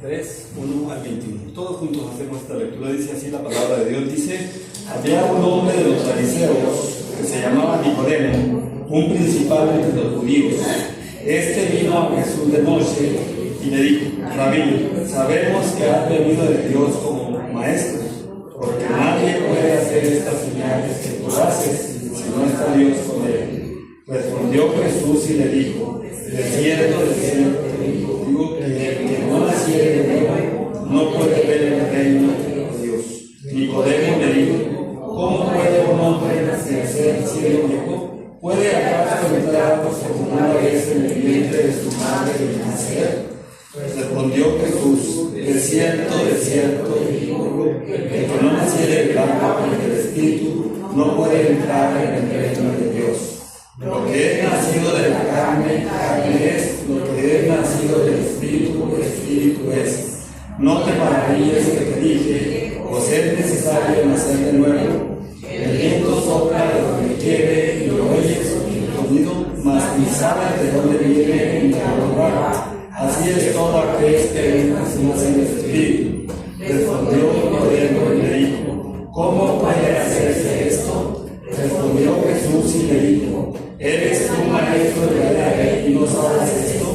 3, 1 al 21. Todos juntos hacemos esta lectura. Dice así la palabra de Dios. Dice: había un hombre de los fariseos que se llamaba Nicodemo, un principal entre los judíos. Este vino a Jesús de noche y le dijo: Rabí, sabemos que has venido de Dios como maestro, porque nadie puede hacer estas señales que tú haces si no está Dios con él. Respondió Jesús y le dijo: de cierto te digo que el que no naciere de nuevo no puede ver el reino de Dios. Nicodemo le dijo: ¿cómo puede un hombre nacer siendo viejo? ¿Puede acaso entrar por segunda vez en el vientre de su madre y nacer? Respondió Jesús: de cierto te digo que el que no naciere del agua y del Espíritu no puede entrar en el reino de Dios. Lo que es nacido de la carne, carne es; lo que es nacido del Espíritu, Espíritu es. No te maravilles que te dije: os es necesario nacer de nuevo. El viento sopla de donde quiere y lo oyes con tu sonido, mas ni sabes de dónde viene ni a dónde va. Así es todo aquel que nace del Espíritu. Respondió Nicodemo y le dijo: ¿cómo puede hacerse esto? Respondió Jesús y le dijo: ¿eres tú maestro de la ley y no sabes esto?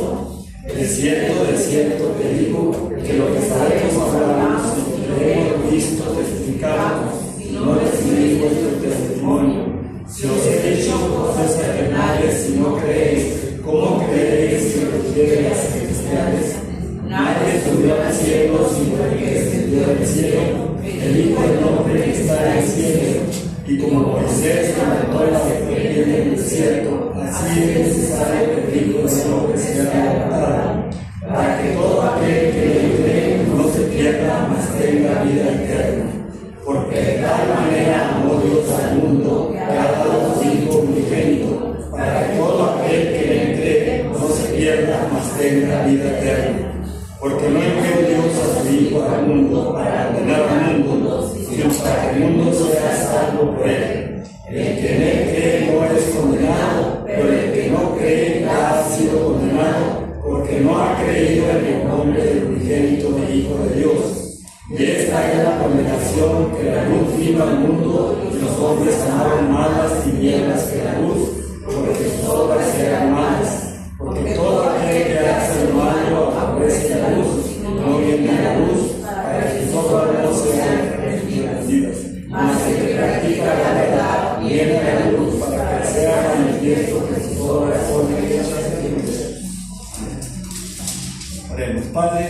De cierto te digo que lo que sabemos hablamos y lo que hemos visto testificamos, y no recibís vuestro testimonio. Si os he dicho cosas terrenales y no creéis, ¿cómo creéis que lo quieren las celestiales? Nadie subió al cielo sino el que descendió del cielo, el Hijo del Hombre que está en el cielo. Y como Moisés levantó la serpiente en el desierto, así es necesario que el Hijo del Hombre sea levantado, para que todo aquel que le cree no se pierda, mas tenga vida eterna. Porque de tal manera amó Dios al mundo, que ha dado a su Hijo unigénito, para que todo aquel que le cree no se pierda, mas tenga vida eterna. Porque no envió Dios a su Hijo al mundo para condenar al mundo, sino para que el mundo sea salvo por él. El que en él cree no es condenado, pero el que no cree ha sido condenado, porque no ha creído en el nombre del unigénito del Hijo de Dios. Y esta es la condenación, que la luz vino al mundo, y los hombres amaron más las tinieblas que la luz, porque sus obras eran malas. Porque todo aquel que hace el malo aborrece la luz, no viene a la luz, para que sus obras no sean reprendidas. Mas el que practica la verdad viene a la luz, para que sea manifiesto que sus obras son hechas en Dios. Oremos. Padre,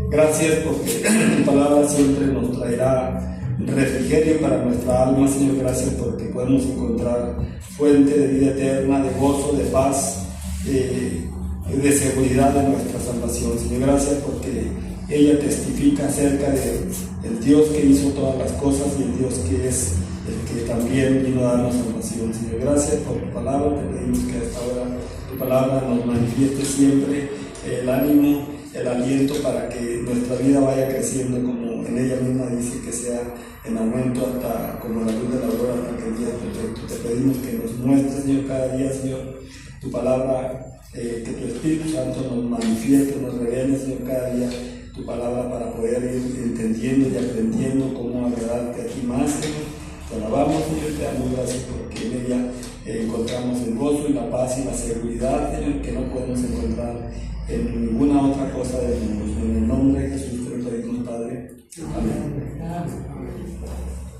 gracias porque tu palabra siempre nos traerá refrigerio para nuestra alma. Señor, gracias porque podemos encontrar fuente de vida eterna, de gozo, de paz, de seguridad de nuestra salvación. Señor, gracias porque ella testifica acerca del Dios que hizo todas las cosas y el Dios que es el que también vino a darnos salvación. Señor, gracias por tu palabra. Te pedimos que a esta hora tu palabra nos manifieste siempre el ánimo, el aliento para que nuestra vida vaya creciendo, como en ella misma dice, que sea en aumento hasta como la luz de la aurora, hasta que el día es perfecto. Te pedimos que nos muestres, Señor, cada día, Señor, tu palabra, que tu Espíritu Santo nos manifieste, nos revele, Señor, cada día tu palabra, para poder ir entendiendo y aprendiendo cómo agradarte a ti más, Señor. Te alabamos, Señor, te damos gracias porque en ella encontramos el gozo y la paz y la seguridad, Señor, que no podemos encontrar en ninguna otra cosa del mundo. En el nombre de Jesús te lo pedimos, Padre. Amén.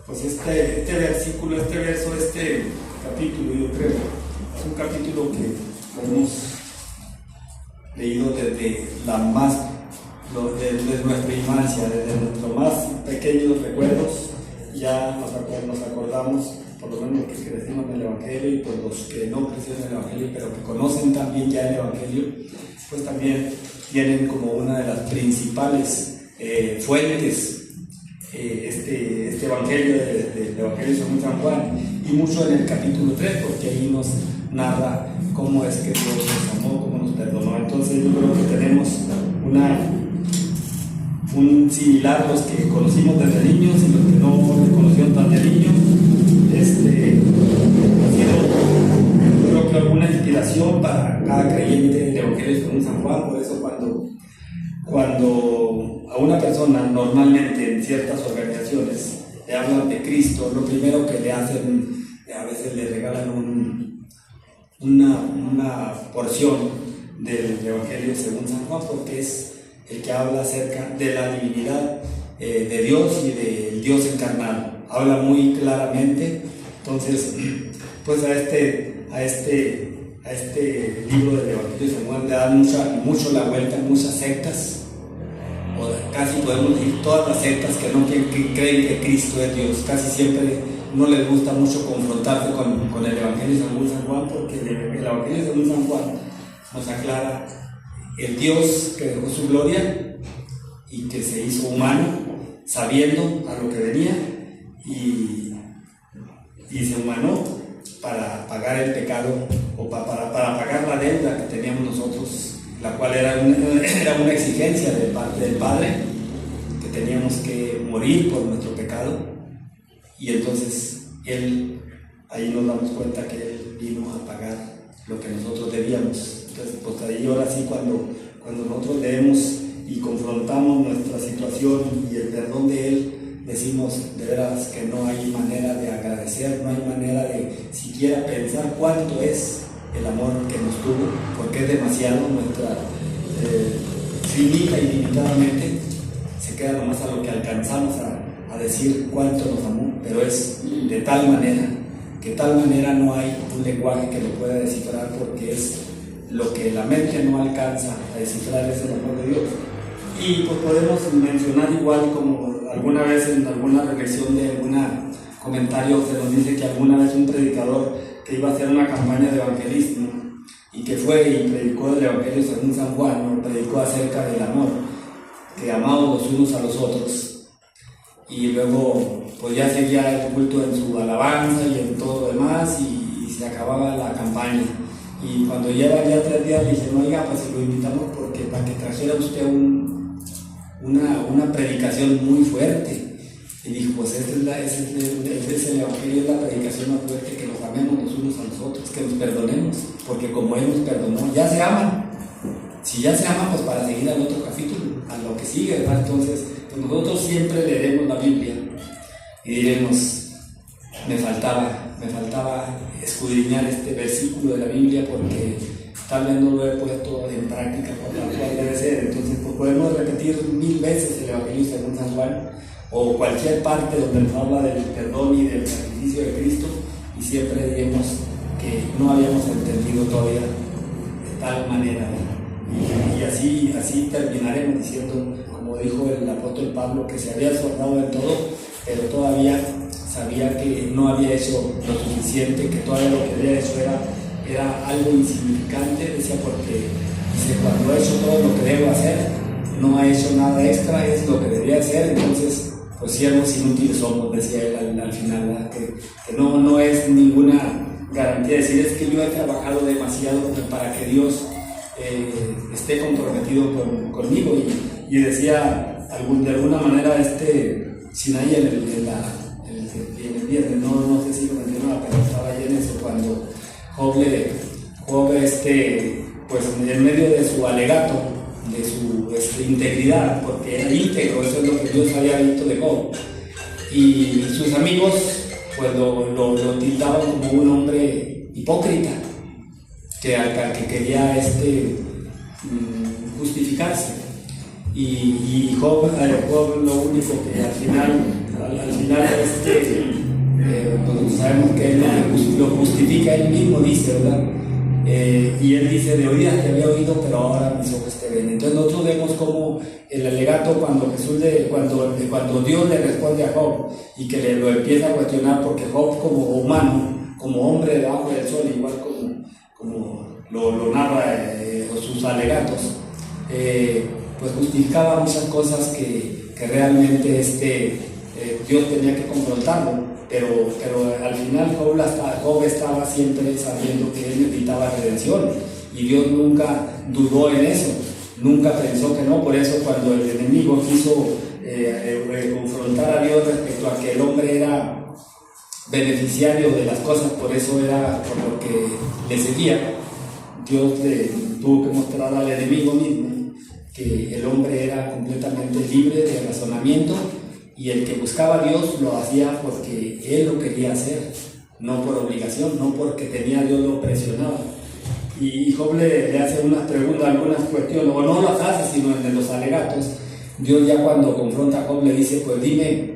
Pues este versículo, este verso, este capítulo, yo creo, es un capítulo que hemos leído desde nuestra infancia, desde nuestros más pequeños recuerdos. Ya nos acordamos, por lo menos los que crecimos en el Evangelio, y por los que no crecieron en el Evangelio, pero que conocen también ya el Evangelio, pues también tienen como una de las principales fuentes este Evangelio del Evangelio según San Juan, y mucho en el capítulo 3, porque ahí nos narra cómo es que Dios nos amó, cómo nos perdonó. Entonces yo creo que tenemos un similar, los que conocimos desde niños y los que no le conocieron tan de niños. Ha sido, yo creo que alguna inspiración para cada creyente del Evangelio según San Juan. Por eso cuando cuando a una persona normalmente en ciertas organizaciones le hablan de Cristo, lo primero que le hacen, a veces le regalan una porción del Evangelio según San Juan, porque es el que habla acerca de la divinidad de Dios y del Dios encarnado. Habla muy claramente. Entonces, pues a este libro del Evangelio de San Juan le dan mucho la vuelta en muchas sectas, o casi podemos decir todas las sectas que no creen que Cristo es Dios. Casi siempre no les gusta mucho confrontarse con el Evangelio de San Juan, porque el Evangelio de San Juan nos aclara el Dios que dejó su gloria y que se hizo humano sabiendo a lo que venía y se humanó para pagar el pecado o para pagar la deuda que teníamos nosotros, la cual era una exigencia de parte del Padre, que teníamos que morir por nuestro pecado. Y entonces ahí nos damos cuenta que Él vino a pagar lo que nosotros debíamos. Entonces, pues ahí ahora sí, cuando nosotros leemos y confrontamos nuestra situación y el perdón de Él, decimos de veras que no hay manera de agradecer, no hay manera de siquiera pensar cuánto es el amor que nos tuvo, porque es demasiado. Nuestra finita y limitadamente se queda nomás a lo que alcanzamos a decir cuánto nos amó, pero es de tal manera no hay un lenguaje que lo pueda descifrar, porque es lo que la mente no alcanza a descifrar, es el amor de Dios. Y pues podemos mencionar igual, como alguna vez en alguna reflexión de algún comentario se nos dice que alguna vez un predicador que iba a hacer una campaña de evangelismo y que fue y predicó el Evangelio según San Juan, predicó acerca del amor, que amamos los unos a los otros, y luego pues ya seguía el culto en su alabanza y en todo lo demás, y se acababa la campaña. Y cuando lleva ya 3 días le dije, no, oiga, pues lo invitamos porque para que trajera usted una predicación muy fuerte. Y dijo, pues ese es el Evangelio, es la predicación más fuerte, que nos amemos los unos a los otros, que nos perdonemos, porque como Él nos perdonó, ya se aman. Si ya se aman, pues para seguir al otro capítulo, a lo que sigue, ¿verdad? Entonces, pues nosotros siempre leeremos la Biblia y diremos, me faltaba escudriñar este versículo de la Biblia, porque tal vez no lo he puesto en práctica por la cual debe ser. Entonces, pues podemos repetir 1000 veces el Evangelio según San Juan, o cualquier parte donde nos habla del perdón y del sacrificio de Cristo, y siempre diremos que no habíamos entendido todavía de tal manera. Y así terminaremos diciendo, como dijo el apóstol Pablo, que se había esforzado en todo, pero todavía sabía que no había hecho lo suficiente, que todavía lo que había hecho era algo insignificante. Decía, porque dice, cuando he hecho todo lo que debo hacer, no ha hecho nada extra, es lo que debería hacer. Entonces, pues siervos inútiles somos, decía él al final, ¿verdad? Que no es ninguna garantía decir, es que yo he trabajado demasiado para que Dios esté comprometido conmigo. Y decía de alguna manera Sinaí en el viernes, no sé si lo mencionaba, pero estaba ahí en eso, cuando Job pues en medio de su alegato, de su integridad, porque era íntegro, eso es lo que Dios había visto de Job, y sus amigos pues lo tildaban como un hombre hipócrita, que quería justificarse, y Job lo único que al final pues sabemos que él lo justifica él mismo, dice, ¿verdad? Y él dice, de oídas te había oído, pero ahora mis ojos te ven. Entonces nosotros vemos como el alegato cuando Dios le responde a Job y que lo empieza a cuestionar, porque Job como humano, como hombre debajo del sol, igual como lo narra sus alegatos, pues justificaba muchas cosas que realmente Dios tenía que confrontarlo. Pero al final Job estaba siempre sabiendo que él necesitaba redención, y Dios nunca dudó en eso, nunca pensó que no. Por eso cuando el enemigo quiso confrontar a Dios respecto a que el hombre era beneficiario de las cosas, por eso era por lo que le seguía, Dios le tuvo que mostrar al enemigo mismo que el hombre era completamente libre de razonamiento y el que buscaba a Dios lo hacía porque él lo quería hacer, no por obligación, no porque tenía a Dios lo presionaba. Y Job le hace unas preguntas, algunas cuestiones, o no las hace, sino en los alegatos. Dios ya cuando confronta a Job le dice, pues dime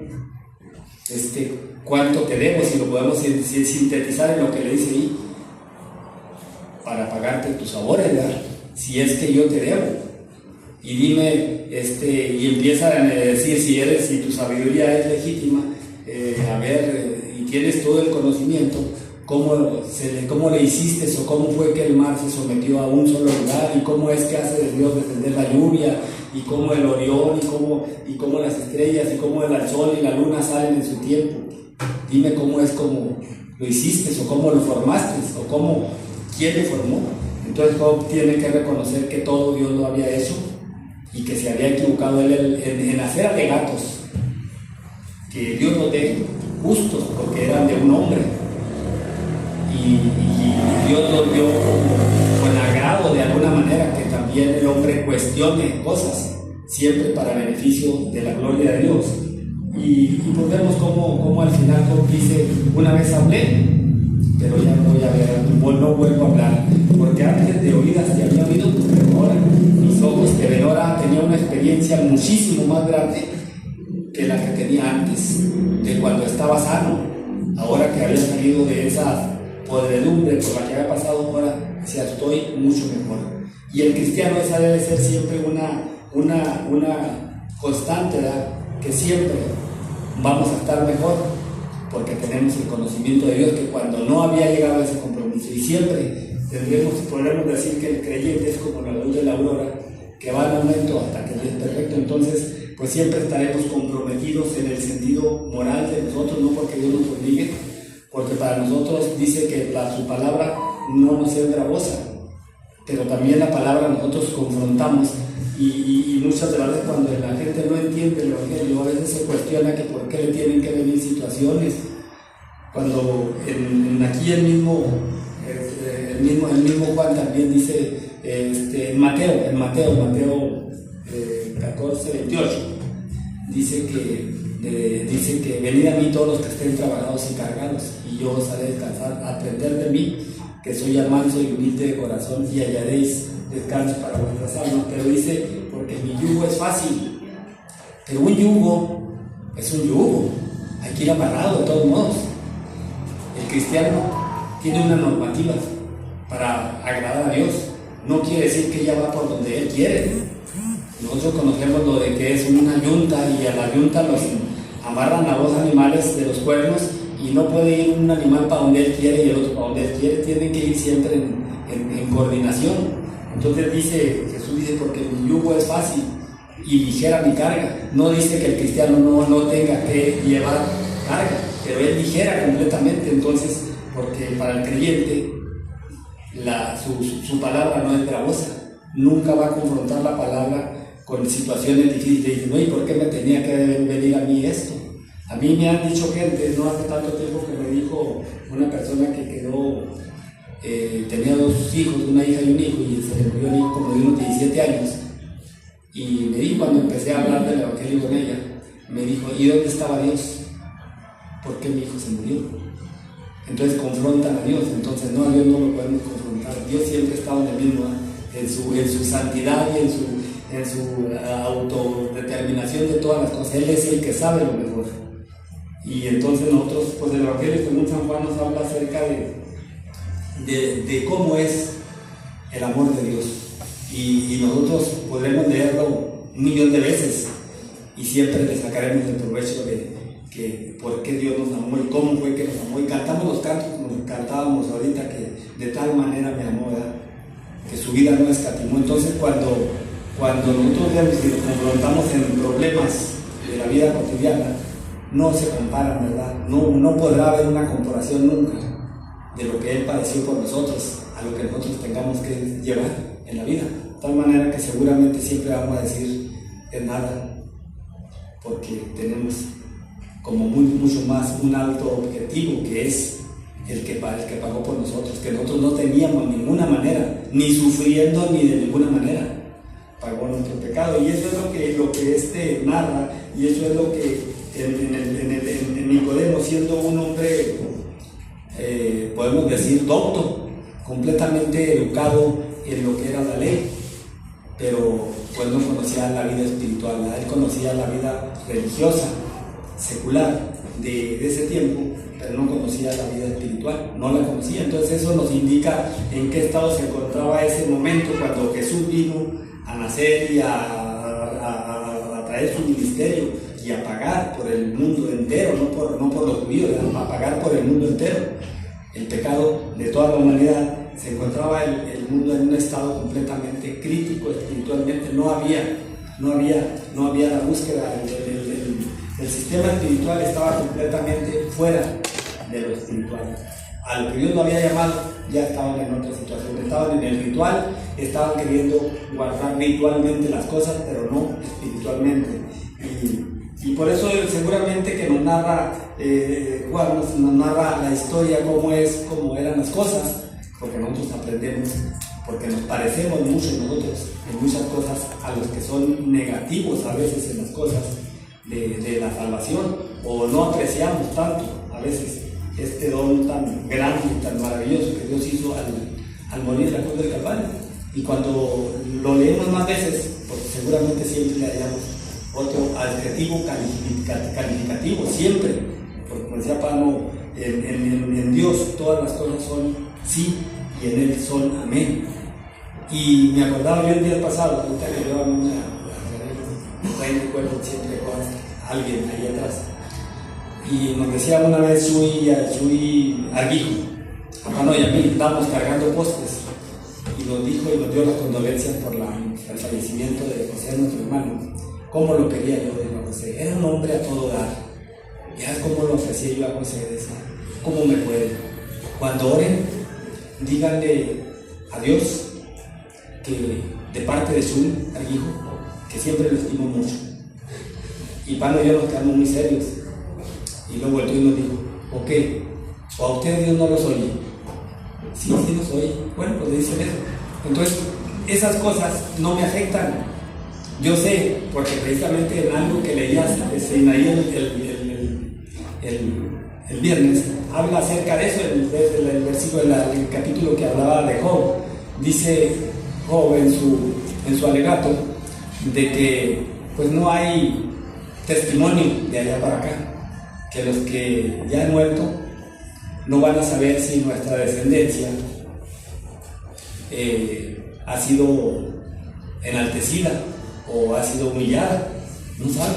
cuánto te debo, si lo podemos sintetizar en lo que le dice ahí, para pagarte tus favores, ¿verdad? Si es que yo te debo. Y dime, y empieza a decir si tu sabiduría es legítima, y tienes todo el conocimiento, ¿cómo le hiciste o cómo fue que el mar se sometió a un solo lugar? ¿Y cómo es que hace Dios descender la lluvia? ¿Y cómo el Orión? ¿Y cómo las estrellas? ¿Y cómo el sol y la luna salen en su tiempo? Dime cómo lo hiciste o cómo lo formaste o quién lo formó. Entonces Job tiene que reconocer que todo Dios lo había hecho y que se había equivocado él en hacer alegatos que Dios los dé justos porque eran de un hombre. Y Dios lo dio con agrado de alguna manera que también el hombre cuestione cosas, siempre para beneficio de la gloria de Dios. Y pues vemos cómo al final Job dice, una vez hablé, pero ya no voy a ver, no vuelvo a hablar, porque antes de oídas ya había oído, pero ahora mis ojos que ven ahora tenía una experiencia muchísimo más grande que la que tenía antes, de cuando estaba sano, ahora que había salido de esa podredumbre por la que había pasado, ahora ya estoy mucho mejor. Y el cristiano esa debe ser siempre una constante, ¿verdad? Que siempre vamos a estar mejor porque tenemos el conocimiento de Dios, que cuando no había llegado a ese compromiso, y siempre podremos decir que el creyente es como la luz de la aurora que va en aumento hasta que es perfecto. Entonces pues siempre estaremos comprometidos en el sentido moral de nosotros, no porque Dios nos obligue, porque para nosotros dice que su palabra no nos es gravosa, pero también la palabra nosotros confrontamos y muchas veces cuando la gente no entiende el evangelio, a veces se cuestiona que por qué le tienen que venir situaciones, cuando aquí el mismo Juan también dice, en Mateo 14:28, dice que venid a mí todos los que estén trabajados y cargados, y yo os haré descansar. Aprended de mí, que soy manso y humilde de corazón, y hallaréis descanso para vuestras almas. Pero dice, porque mi yugo es fácil. Pero un yugo es un yugo, hay que ir amarrado de todos modos. El cristiano tiene una normativa para agradar a Dios. No quiere decir que ella va por donde Él quiere. Nosotros conocemos lo de que es una yunta, y a la yunta los amarran a dos animales de los cuernos y no puede ir un animal para donde Él quiere y el otro para donde Él quiere, tienen que ir siempre en coordinación. Entonces Jesús dice, porque mi yugo es fácil y ligera mi carga. No dice que el cristiano no tenga que llevar carga, pero Él ligera completamente. Entonces, porque para el creyente su palabra no es gravosa, nunca va a confrontar la palabra con situaciones difíciles. Dice, no, ¿y por qué me tenía que venir a mí esto? A mí me han dicho gente, no hace tanto tiempo, que me dijo una persona que tenía dos hijos, una hija y un hijo, y se le murió el hijo como de unos 17 años. Y me dijo, cuando empecé a hablar del evangelio con ella, me dijo, ¿y dónde estaba Dios? ¿Por qué mi hijo se murió? Entonces confrontan a Dios. Entonces no, a Dios no lo podemos confrontar. Dios siempre está en el mismo, en su santidad y en su autodeterminación de todas las cosas. Él es el que sabe lo mejor. Y entonces nosotros, pues el evangelio según San Juan nos habla acerca de cómo es el amor de Dios. Y nosotros podremos leerlo 1,000,000 de veces y siempre le sacaremos el provecho de que por qué Dios nos amó y cómo fue que nos amó. Y cantamos los cantos como cantábamos ahorita, que de tal manera me amó, ¿verdad? Que su vida no escatimó. Entonces cuando nosotros vemos y nos confrontamos en problemas de la vida cotidiana, no se comparan, ¿verdad? No podrá haber una comparación nunca de lo que Él padeció por nosotros a lo que nosotros tengamos que llevar en la vida. De tal manera que seguramente siempre vamos a decir es nada, porque tenemos como mucho más un alto objetivo, que es el que pagó por nosotros, que nosotros no teníamos de ninguna manera, ni sufriendo ni de ninguna manera. pagó nuestro pecado. Y eso es lo que este narra, y eso es lo que en Nicodemo, siendo un hombre, podemos decir, docto, completamente educado en lo que era la ley, pero pues no conocía la vida espiritual, él conocía la vida religiosa, secular de ese tiempo, pero no conocía la vida espiritual, no la conocía. Entonces eso nos indica en qué estado se encontraba ese momento cuando Jesús vino a nacer y a traer su ministerio y a pagar por el mundo entero, no por los judíos, a pagar por el mundo entero el pecado de toda la humanidad. Se encontraba el mundo en un estado completamente crítico espiritualmente, no había la búsqueda, el sistema espiritual estaba completamente fuera de lo espiritual. A lo que Dios lo había llamado, ya estaban en otra situación, estaban en el ritual, estaban queriendo guardar ritualmente las cosas, pero no espiritualmente. Y por eso seguramente que nos narra Juan, nos narra la historia, cómo eran las cosas, porque nosotros aprendemos, porque nos parecemos mucho nosotros en muchas cosas a los que son negativos a veces en las cosas de la salvación, o no apreciamos tanto a veces este don tan grande y tan maravilloso que Dios hizo al morir en la cruz del Calvario. Y cuando lo leemos más veces, pues seguramente siempre le hallamos otro adjetivo calificativo, siempre, porque como decía Pablo, en Dios todas las cosas son sí y en Él son amén. Y me acordaba yo el día pasado, ahorita que yo recuerdo siempre con alguien ahí atrás, y nos decía una vez Chuy Arguijo, a Pano y a mí, estábamos cargando postes, y nos dijo y nos dio las condolencias por el fallecimiento de José, nuestro hermano. ¿Cómo lo quería yo de José? Era un hombre a todo dar. Ya cómo lo ofrecía yo a José, decía, ¿cómo me puede? Cuando oren, díganle a Dios que de parte de Chuy Arguijo, que siempre lo estimo mucho. Y Pano y yo nos quedamos muy serios. Y luego el Dios nos dijo, ok, o a ustedes Dios no los oye. Sí los oye. Bueno, pues le dicen eso. Entonces, esas cosas no me afectan. Yo sé, porque precisamente en algo que leías Sinaí el viernes, habla acerca de eso, el versículo, el capítulo que hablaba de Job. Dice Job en su alegato de que pues no hay testimonio de allá para acá, que los que ya han muerto no van a saber si nuestra descendencia ha sido enaltecida o ha sido humillada, no sabe.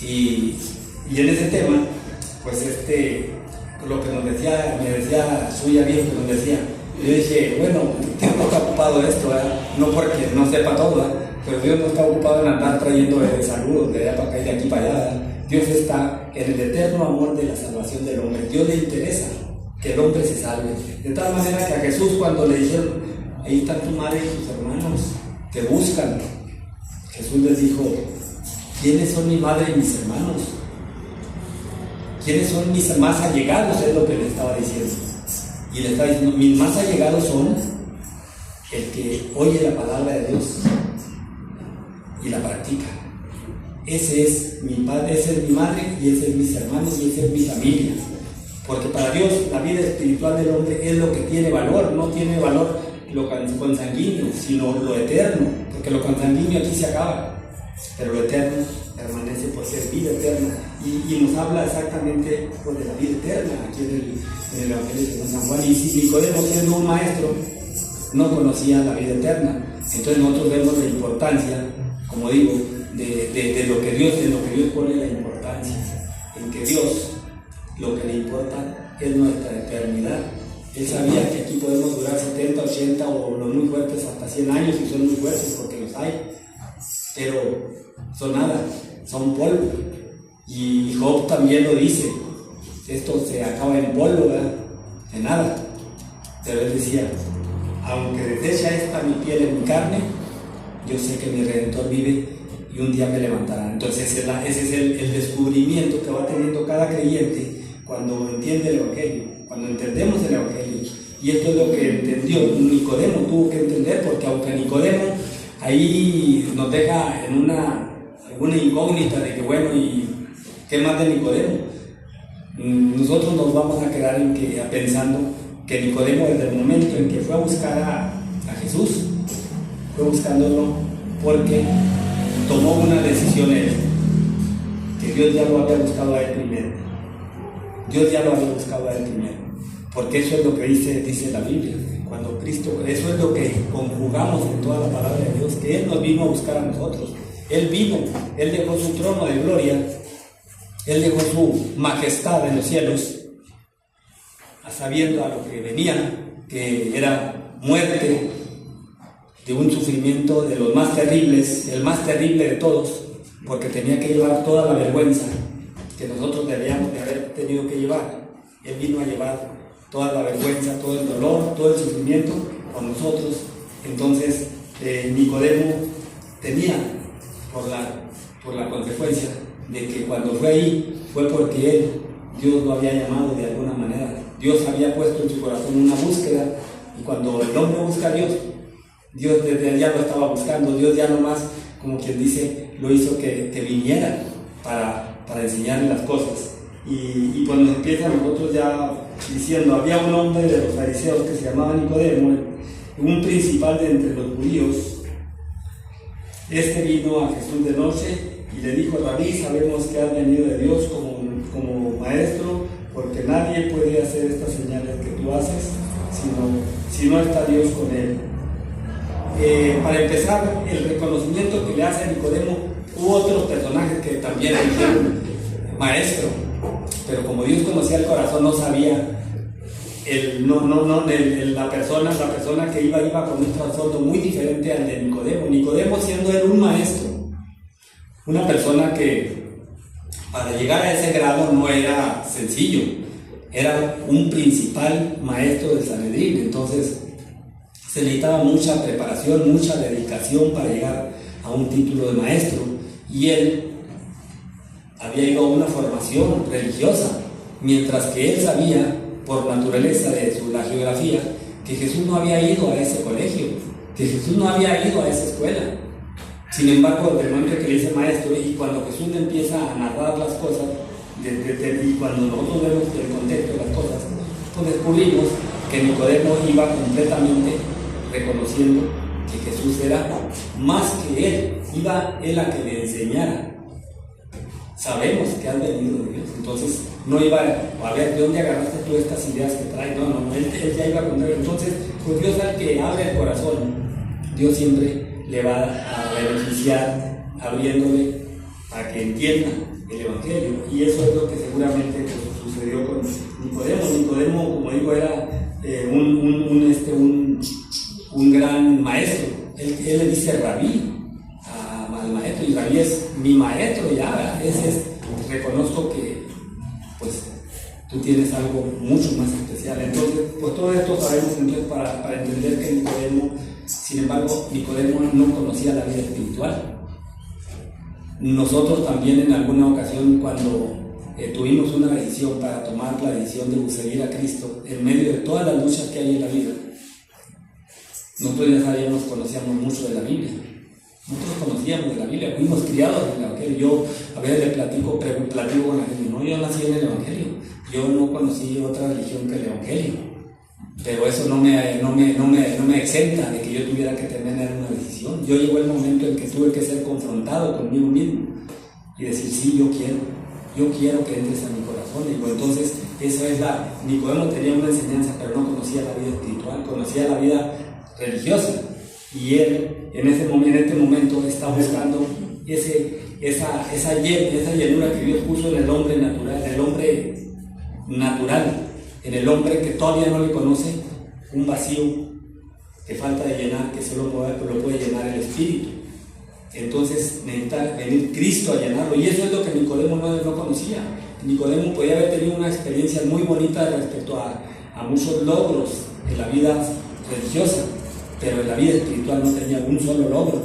Y en ese tema, pues lo que me decía Suya bien, que nos decía, yo dije, bueno, Dios no está ocupado de esto, ¿verdad? No porque no sepa todo, ¿verdad? Pero Dios no está ocupado en andar trayendo saludos de allá para acá y de aquí para allá, ¿verdad? Dios está en el eterno amor de la salvación del hombre. Dios le interesa que el hombre se salve. De tal manera que a Jesús, cuando le dijeron, ahí está tu madre y tus hermanos, te buscan, Jesús les dijo, ¿quiénes son mi madre y mis hermanos? ¿Quiénes son mis más allegados? Es lo que le estaba diciendo. Y le estaba diciendo, mis más allegados son el que oye la palabra de Dios y la practica. Ese es mi padre, esa es mi madre, y ese es mis hermanos, y esa es mi familia. Porque para Dios la vida espiritual del hombre es lo que tiene valor, no tiene valor lo consanguíneo, sino lo eterno, porque lo consanguíneo aquí se acaba, pero lo eterno permanece por ser vida eterna. Y nos habla exactamente pues, de la vida eterna aquí en el Evangelio de San Juan. Y si Nicodemo, siendo un maestro, no conocía la vida eterna, entonces nosotros vemos la importancia, como digo, de lo que Dios pone la importancia, en que Dios lo que le importa es nuestra eternidad. Él sabía que aquí podemos durar 70, 80 o los muy fuertes hasta 100 años, y son muy fuertes porque los hay, pero son nada, son polvo. Y Job también lo dice, esto se acaba en polvo, ¿verdad? De nada. Pero él decía, aunque desecha esta mi piel en mi carne, yo sé que mi Redentor vive y un día me levantará. Entonces ese es el descubrimiento que va teniendo cada creyente cuando entiende el Evangelio, cuando entendemos el Evangelio Y esto es lo que entendió Nicodemo, tuvo que entender, porque aunque Nicodemo ahí nos deja en alguna incógnita de que bueno, ¿y qué más de Nicodemo? Nosotros nos vamos a quedar pensando que Nicodemo, desde el momento en que fue a buscar a Jesús, fue buscándolo porque tomó una decisión él, que Dios ya lo había buscado a él primero. Dios ya lo había buscado a él primero, porque eso es lo que dice la Biblia. Cuando Cristo, eso es lo que conjugamos en toda la palabra de Dios, que Él nos vino a buscar a nosotros. Él vino, Él dejó su trono de gloria, Él dejó su majestad en los cielos, sabiendo a lo que venía, que era muerte, de un sufrimiento de los más terribles, el más terrible de todos, porque tenía que llevar toda la vergüenza que nosotros debíamos de haber tenido que llevar. Él vino a llevar toda la vergüenza, todo el dolor, todo el sufrimiento por nosotros. Entonces Nicodemo tenía, por la consecuencia de que cuando fue ahí, fue porque Dios lo había llamado de alguna manera. Dios había puesto en su corazón una búsqueda, y cuando el hombre busca a Dios, Dios desde allá lo estaba buscando. Dios ya nomás, como quien dice, lo hizo que viniera para enseñarle las cosas. Y pues nos empieza nosotros ya diciendo: había un hombre de los fariseos que se llamaba Nicodemo, un principal de entre los judíos. Este vino a Jesús de noche y le dijo: Rabí, sabemos que has venido de Dios como maestro, porque nadie puede hacer estas señales que tú haces si no está Dios con él. Para empezar, el reconocimiento que le hace a Nicodemo, hubo otros personajes que también le dijeron maestro, pero como Dios conocía el corazón, no sabía la persona que iba con un trasfondo muy diferente al de Nicodemo. Nicodemo, siendo él un maestro, una persona que para llegar a ese grado no era sencillo, era un principal maestro del Sanedrín. Entonces se necesitaba mucha preparación, mucha dedicación para llegar a un título de maestro, y él había ido a una formación religiosa, mientras que él sabía por naturaleza de la geografía que Jesús no había ido a ese colegio, que Jesús no había ido a esa escuela. Sin embargo, desde el momento que le dice maestro, y cuando Jesús le empieza a narrar las cosas, y cuando nosotros vemos el contexto de las cosas, pues descubrimos que Nicodemo iba completamente reconociendo que Jesús era más que él, iba él a que le enseñara. Sabemos que has venido de Dios, entonces no iba a ver de dónde agarraste tú estas ideas que traes, no, él ya iba a contar. Entonces, pues Dios, al que abre el corazón, Dios siempre le va a beneficiar abriéndole para que entienda el Evangelio, y eso es lo que seguramente pues, sucedió con Nicodemo. Nicodemo, como digo, era un gran maestro. Él le dice Rabí al maestro, y Rabí es mi maestro ya, reconozco que pues tú tienes algo mucho más especial. Entonces, pues todo esto sabemos entonces para entender que Nicodemo, sin embargo, Nicodemo no conocía la vida espiritual. Nosotros también en alguna ocasión, cuando tuvimos una decisión para tomar la decisión de seguir a Cristo en medio de todas las luchas que hay en la vida, nosotros ya sabíamos, conocíamos mucho de la Biblia. Nosotros conocíamos de la Biblia, fuimos criados en el Evangelio. Yo a veces le platico con la gente: no, yo nací en el Evangelio, yo no conocí otra religión que el Evangelio, pero eso no me exenta de que yo tuviera que tener una decisión. Yo llegó el momento en que tuve que ser confrontado conmigo mismo y decir: sí, yo quiero que entres a mi corazón. Y pues, entonces esa es Nicodemo tenía una enseñanza, pero no conocía la vida espiritual, conocía la vida religiosa, y él en este momento está buscando esa llenura que Dios puso en el hombre natural, en el hombre que todavía no le conoce, un vacío que falta de llenar, que solo lo puede llenar el Espíritu. Entonces necesita venir Cristo a llenarlo, y eso es lo que Nicodemo no conocía. Nicodemo podía haber tenido una experiencia muy bonita respecto a muchos logros en la vida religiosa, pero en la vida espiritual no tenía un solo logro,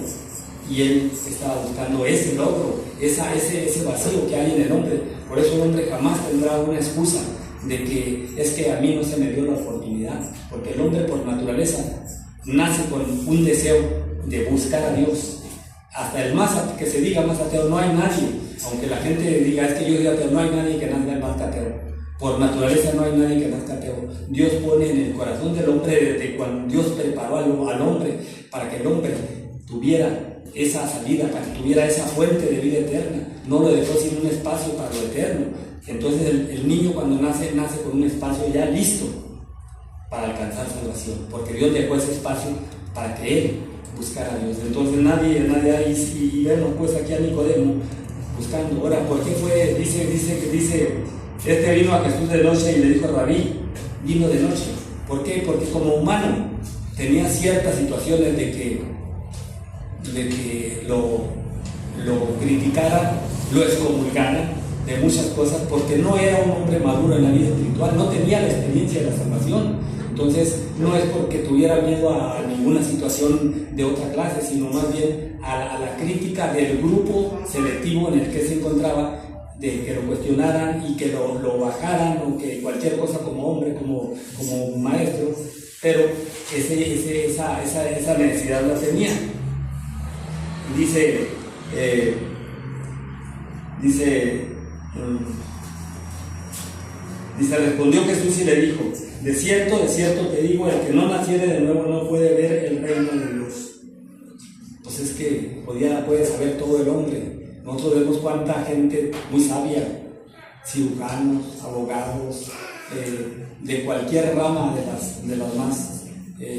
y él estaba buscando ese logro, ese vacío que hay en el hombre. Por eso el hombre jamás tendrá una excusa de que es que a mí no se me dio la oportunidad, porque el hombre por naturaleza nace con un deseo de buscar a Dios. Hasta el más, que se diga más ateo, no hay nadie, aunque la gente diga es que yo soy ateo, no hay nadie que nazca más ateo. Por naturaleza no hay nadie que nazca ateo. Dios pone en el corazón del hombre, desde cuando Dios preparó al hombre, para que el hombre tuviera esa salida, para que tuviera esa fuente de vida eterna. No lo dejó sin un espacio para lo eterno. Entonces el niño cuando nace con un espacio ya listo para alcanzar salvación, porque Dios dejó ese espacio para que él buscara a Dios. Entonces nadie hay, y vemos pues aquí a Nicodemo buscando. Ahora, ¿por qué fue? Dice, este vino a Jesús de noche y le dijo: Rabí, vino de noche. ¿Por qué? Porque como humano tenía ciertas situaciones de que lo criticara, lo excomulgara de muchas cosas, porque no era un hombre maduro en la vida espiritual, no tenía la experiencia de la salvación. Entonces no es porque tuviera miedo a ninguna situación de otra clase, sino más bien a la crítica del grupo selectivo en el que se encontraba, de que lo cuestionaran y que lo bajaran, o que cualquier cosa como hombre, como maestro, pero esa necesidad la tenía. Dice, respondió Jesús y le dijo: de cierto te digo, el que no naciere de nuevo no puede ver el reino de Dios. Pues es que puede saber todo el hombre. Nosotros vemos cuánta gente muy sabia, cirujanos, abogados, de cualquier rama de las más,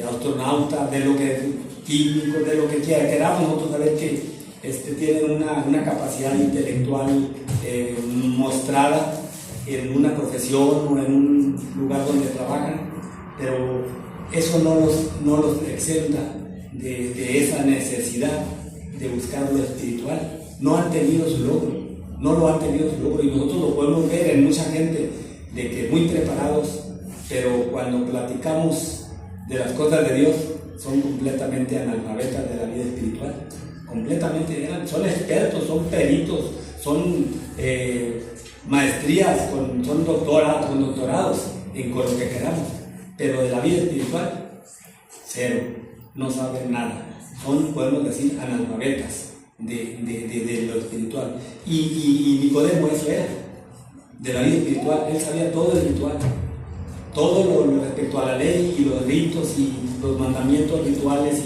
astronautas, de lo que químicos, de lo que queramos nosotros saber que tienen una capacidad intelectual mostrada en una profesión o en un lugar donde trabajan, pero eso no los exenta de esa necesidad de buscar lo espiritual. No han tenido su logro, y nosotros lo podemos ver en mucha gente, de que muy preparados, pero cuando platicamos de las cosas de Dios son completamente analfabetas de la vida espiritual, completamente, son expertos, son peritos, son maestrías, son doctorados en con lo que queramos, pero de la vida espiritual, cero, no saben nada, podemos decir, analfabetas de lo espiritual. Y Nicodemo eso era, de la vida espiritual. Él sabía todo el ritual, todo lo respecto a la ley y los ritos y los mandamientos rituales,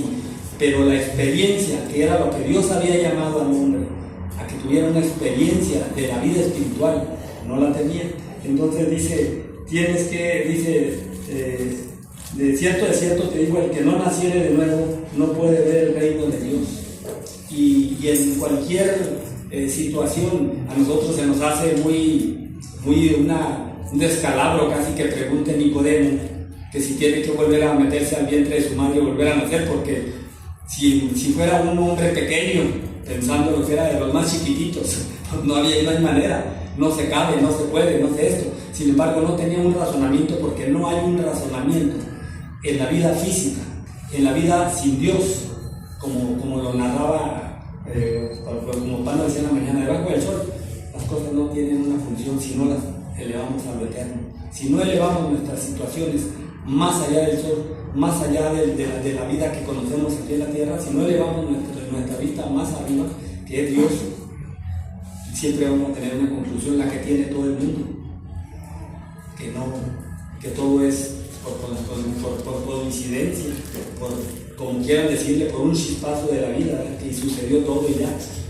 pero la experiencia, que era lo que Dios había llamado al hombre, a que tuviera una experiencia de la vida espiritual, no la tenía. Entonces dice, de cierto te digo, el que no naciere de nuevo no puede ver el reino de Dios. Y en cualquier situación a nosotros se nos hace un descalabro casi que pregunte Nicodemo que si tiene que volver a meterse al vientre de su madre y volver a nacer, porque si fuera un hombre pequeño, pensando lo que era de los más chiquititos, no hay manera, no se cabe, no se puede, no sé esto. Sin embargo, no tenía un razonamiento, porque no hay un razonamiento en la vida física, en la vida sin Dios, como lo narraba, como Pablo decía en la mañana, debajo del sol, las cosas no tienen una función si no las elevamos a lo eterno. Si no elevamos nuestras situaciones más allá del sol, más allá de la vida que conocemos aquí en la tierra, si no elevamos nuestra vista más arriba, que es Dios, siempre vamos a tener una conclusión, la que tiene todo el mundo, que todo es por coincidencia, como quieran decirle, por un chispazo de la vida, que sucedió todo y ya.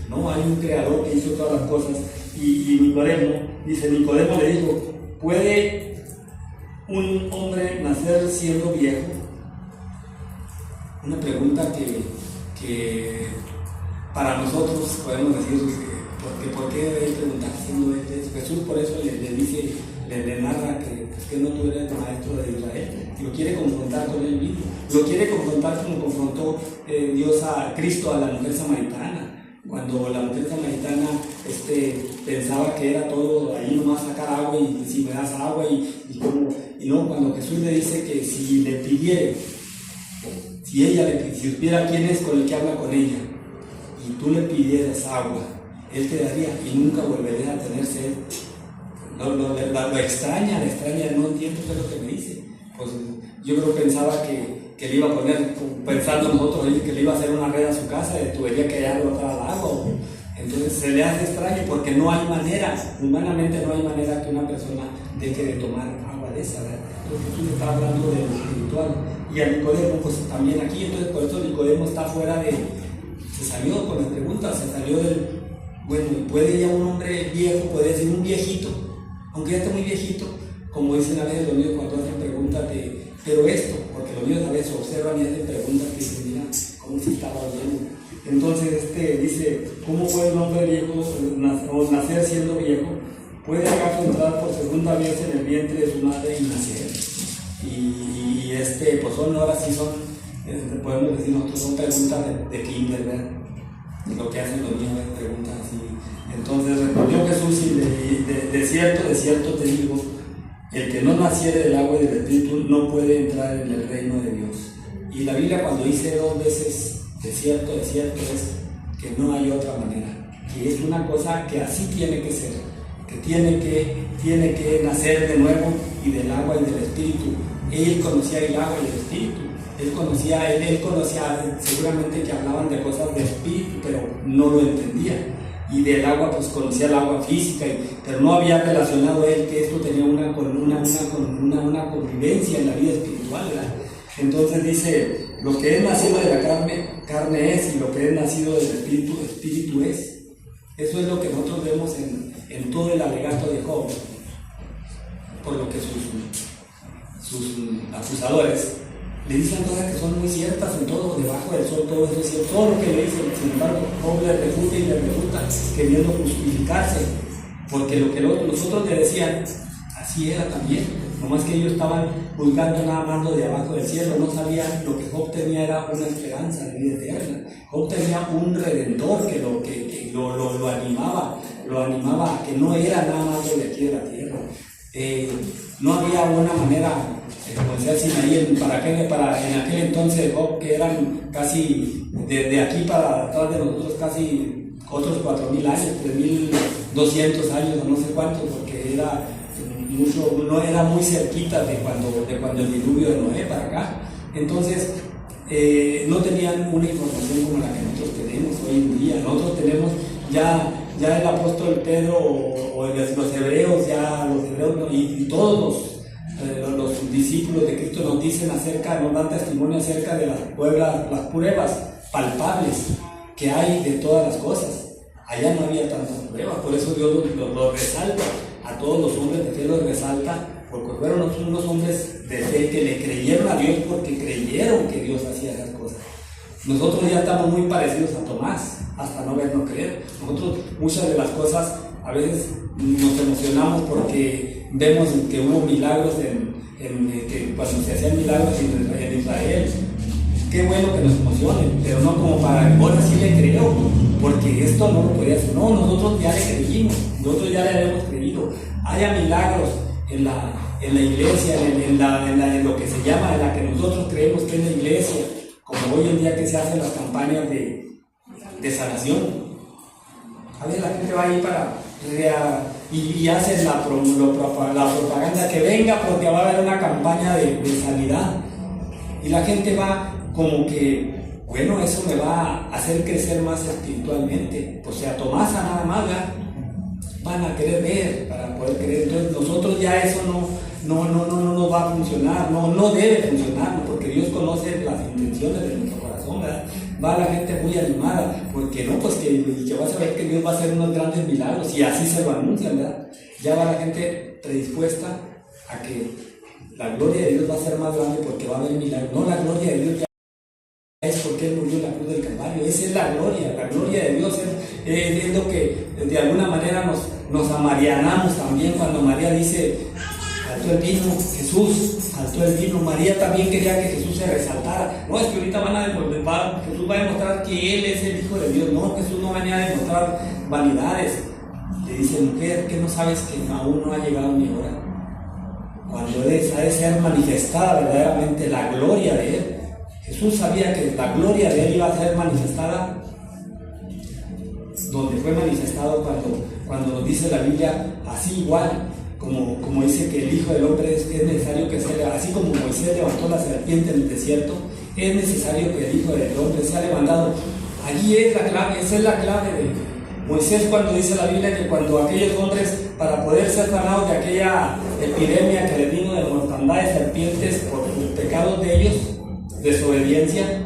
No, hay un creador que hizo todas las cosas. Y Nicodemo le dijo: ¿puede un hombre nacer siendo viejo? Una pregunta que para nosotros podemos decir, ¿por qué preguntar siendo eso? Jesús por eso le narra que no tú eres maestro de Israel, y lo quiere confrontar con él mismo, lo quiere confrontar como confrontó Dios a Cristo a la mujer samaritana. Cuando la mujer samaritana pensaba que era todo ahí nomás sacar agua, y si me das agua y no, cuando Jesús le dice que si le pidiere, si supiera quién es con el que habla con ella, y tú le pidieras agua, él te daría y nunca volverías a tener sed. lo extraña, no entiendo qué es lo que me dice. Pues yo creo que pensaba que le iba a poner, pensando nosotros, que le iba a hacer una red a su casa de tubería que allá lo atrás al agua. Entonces se le hace extraño porque no hay manera, humanamente no hay manera que una persona deje de tomar agua de esa, ¿verdad? Entonces Jesús está hablando de lo espiritual. Y a Nicodemo, pues también aquí, entonces por eso Nicodemo está fuera de, se salió con las preguntas, se salió del, bueno, puede ya un hombre viejo, puede decir un viejito, aunque ya esté muy viejito, como dicen a veces los niños cuando hacen preguntas de, pero esto, porque los niños a veces observan y hacen preguntas que dicen, mira, ¿cómo se estaba oyendo? Entonces dice, ¿cómo puede un hombre viejo o nacer siendo viejo? ¿Puede acaso entrar por segunda vez en el vientre de su madre y nacer? Pues son, ahora sí son, podemos decir nosotros, son preguntas de kinder, ¿verdad? Lo que hacen los niños es preguntas así. Entonces respondió Jesús y de cierto te digo, el que no naciere del agua y del Espíritu no puede entrar en el reino de Dios. Y la Biblia cuando dice 2 veces de cierto es que no hay otra manera, que es una cosa que así tiene que ser, que tiene que nacer de nuevo y del agua y del Espíritu. Él conocía el agua y el Espíritu, él conocía seguramente que hablaban de cosas de Espíritu, pero no lo entendía. Y del agua, pues conocía el agua física, pero no había relacionado él que esto tenía una convivencia en la vida espiritual, ¿verdad? Entonces dice, lo que es nacido de la carne es, y lo que es nacido del Espíritu, Espíritu es. Eso es lo que nosotros vemos en todo el alegato de Job, por lo que sus acusadores le dicen cosas que son muy ciertas en todo, debajo del sol, todo eso es cierto, todo lo que le dicen. Sin embargo, Job le refuta, queriendo justificarse, porque lo que los otros le decían, así era también, nomás que ellos estaban juzgando nada más lo de abajo del cielo, no sabían lo que Job tenía era una esperanza de vida eterna. Job tenía un redentor que lo animaba a que no era nada más lo de aquí de la tierra. No había una manera, como decía Sinaí, en aquel entonces Job, que eran casi, de aquí para atrás de nosotros, casi otros 4,000 años, 3,200 años, o no sé cuántos, porque era mucho, no era muy cerquita de cuando el diluvio de Noé para acá. Entonces, no tenían una información como la que nosotros tenemos hoy en día. Nosotros tenemos ya el apóstol Pedro o los hebreos y todos los discípulos de Cristo nos dan testimonio acerca de las pruebas palpables que hay de todas las cosas. Allá no había tantas pruebas, por eso Dios lo resalta, a todos los hombres de fe los resalta, porque fueron unos hombres de fe que le creyeron a Dios porque creyeron que Dios hacía esas cosas. Nosotros ya estamos muy parecidos a Tomás, hasta no ver, no creer. Nosotros muchas de las cosas a veces nos emocionamos porque vemos que hubo milagros que cuando se hacían milagros en Israel. Qué bueno que nos emocionen, pero no como para ahora sí le creo, porque esto no lo podía hacer. No, nosotros ya le creímos, nosotros ya le habíamos creído. Haya milagros en la iglesia, en lo que se llama, en la que nosotros creemos que es la iglesia, como hoy en día que se hacen las campañas de sanación. A veces la gente va ahí y hacen la propaganda que venga porque va a haber una campaña de sanidad. Y la gente va como que, bueno, eso me va a hacer crecer más espiritualmente. O sea, Tomás nada más, ¿verdad? Van a querer ver para poder creer. Entonces nosotros ya eso no va a funcionar, no debe funcionar, porque Dios conoce las intenciones de nuestro corazón, ¿verdad? Va la gente muy animada, porque no, pues que va a saber que Dios va a hacer unos grandes milagros, y así se lo anuncian, ¿verdad? Ya va la gente predispuesta a que la gloria de Dios va a ser más grande porque va a haber milagros. No, la gloria de Dios ya es porque Él murió en la cruz del Calvario. Esa es la gloria de Dios es lo que de alguna manera nos amarianamos también cuando María dice, saltó el vino, Jesús saltó el vino. María también quería que Jesús se resaltara. No, es que ahorita Jesús va a demostrar que Él es el Hijo de Dios. No, Jesús no venía a demostrar vanidades. Le dice, mujer, que no sabes que aún no ha llegado mi hora. Cuando ha de ser manifestada verdaderamente la gloria de Él. Jesús sabía que la gloria de Él iba a ser manifestada donde fue manifestado cuando nos dice la Biblia, así igual como dice que el Hijo del Hombre es necesario que sea, así como Moisés levantó la serpiente en el desierto, es necesario que el Hijo del Hombre sea levantado. Allí es la clave, esa es la clave de Moisés, cuando dice la Biblia que cuando aquellos hombres, para poder ser sanados de aquella epidemia que les vino de mortandad de serpientes por los pecados de ellos, desobediencia,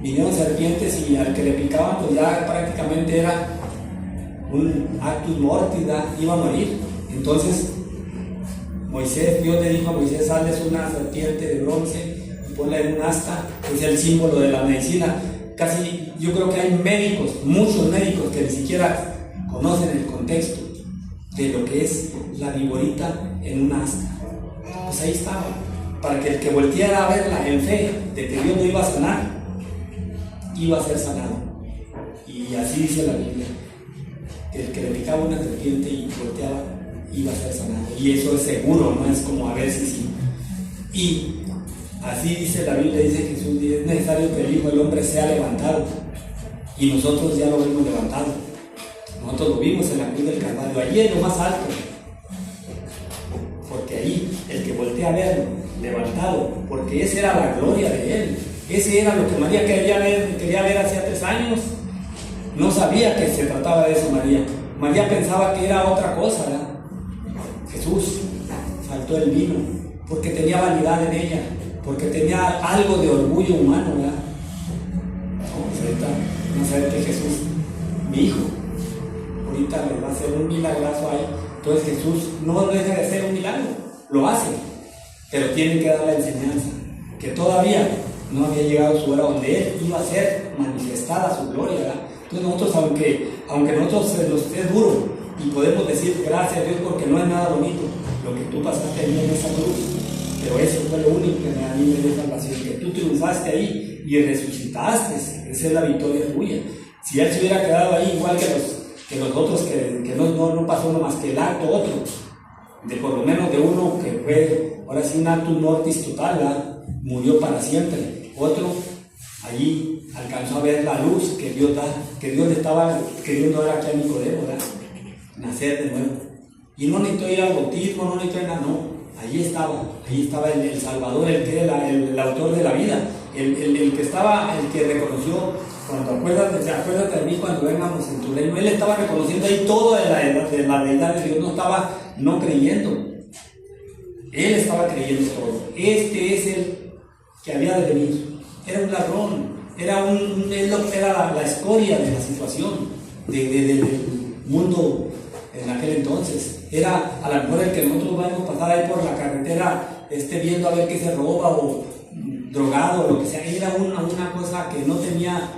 vinieron serpientes y al que le picaban pues ya prácticamente era un actus mortis, iba a morir. Entonces Dios le dijo a Moisés: hazles una serpiente de bronce y ponla en un asta, que es el símbolo de la medicina. Casi yo creo que hay médicos, muchos médicos, que ni siquiera conocen el contexto de lo que es la viborita en una asta. Pues ahí estaba, para que el que volteara a verla en fe de que Dios lo iba a sanar, iba a ser sanado. Y así dice la Biblia, que el que le picaba una serpiente y volteaba iba a ser sanado. Y eso es seguro, no es como a ver si sí. Y así dice la Biblia, dice Jesús: es necesario que el Hijo del Hombre sea levantado. Y nosotros ya lo vimos levantado. Nosotros lo vimos en la cruz del Calvario, allí en lo más alto. Porque ahí el que voltea a verlo levantado, porque esa era la gloria de él. Ese era lo que María quería ver hacía 3 años. No sabía que se trataba de eso María. María pensaba que era otra cosa, ¿verdad? Jesús faltó el vino, porque tenía vanidad en ella, porque tenía algo de orgullo humano, ¿verdad? No, ahorita no sabe que Jesús, mi hijo, ahorita le va a hacer un milagrazo ahí. Entonces Jesús no deja de hacer un milagro, lo hace, pero tiene que dar la enseñanza, que todavía no había llegado su hora donde Él iba a ser manifestada su gloria, ¿verdad? Entonces nosotros, aunque nosotros nos es duro y podemos decir gracias a Dios porque no es nada bonito lo que tú pasaste ahí en esa cruz, pero eso fue lo único que a mí me dio salvación, que tú triunfaste ahí y resucitaste. Esa es la victoria tuya. Si Él se hubiera quedado ahí igual que los otros, que no pasó uno más que el acto otro, de por lo menos de uno que fue ahora sí un actus mortis total, ¿verdad? Murió para siempre. Otro allí alcanzó a ver la luz que Dios da, que Dios le estaba queriendo dar aquí a Nicodemo, ¿verdad? Nacer de nuevo. Y no necesitó ir al bautismo, no necesitó ir a nada, no. Allí estaba el Salvador, el que era el autor de la vida, el que reconoció, cuando acuérdate de mí cuando vengamos en tu reino. Él estaba reconociendo ahí todo de la deidad de Dios, no estaba no creyendo. Él estaba creyendo todo. Este es el que había de venir. Era un ladrón, era la escoria de la situación del mundo en aquel entonces. Era a lo mejor el que nosotros vamos a pasar ahí por la carretera viendo a ver qué se roba o drogado o lo que sea. Era una cosa que no tenía,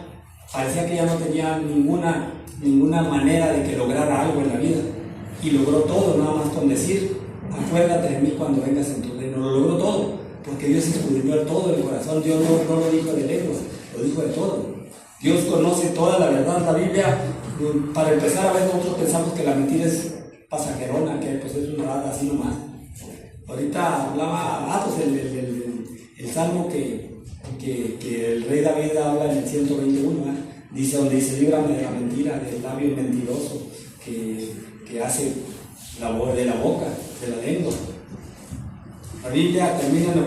parecía que ya no tenía ninguna manera de que lograra algo en la vida, y logró todo nada más con decir: acuérdate de mí cuando vengas en tu reino. Lo logró todo, porque Dios escudriñó todo el corazón. Dios no lo dijo de lejos, lo dijo de todo. Dios conoce toda la verdad. La Biblia, para empezar, a veces nosotros pensamos que la mentira es pasajerona, que pues es una nada así nomás. Ahorita hablaba pues el salmo que el rey David habla en el 121, dice, donde dice: líbrame de la mentira, del labio mentiroso que hace de la boca, de la lengua. La Biblia termina en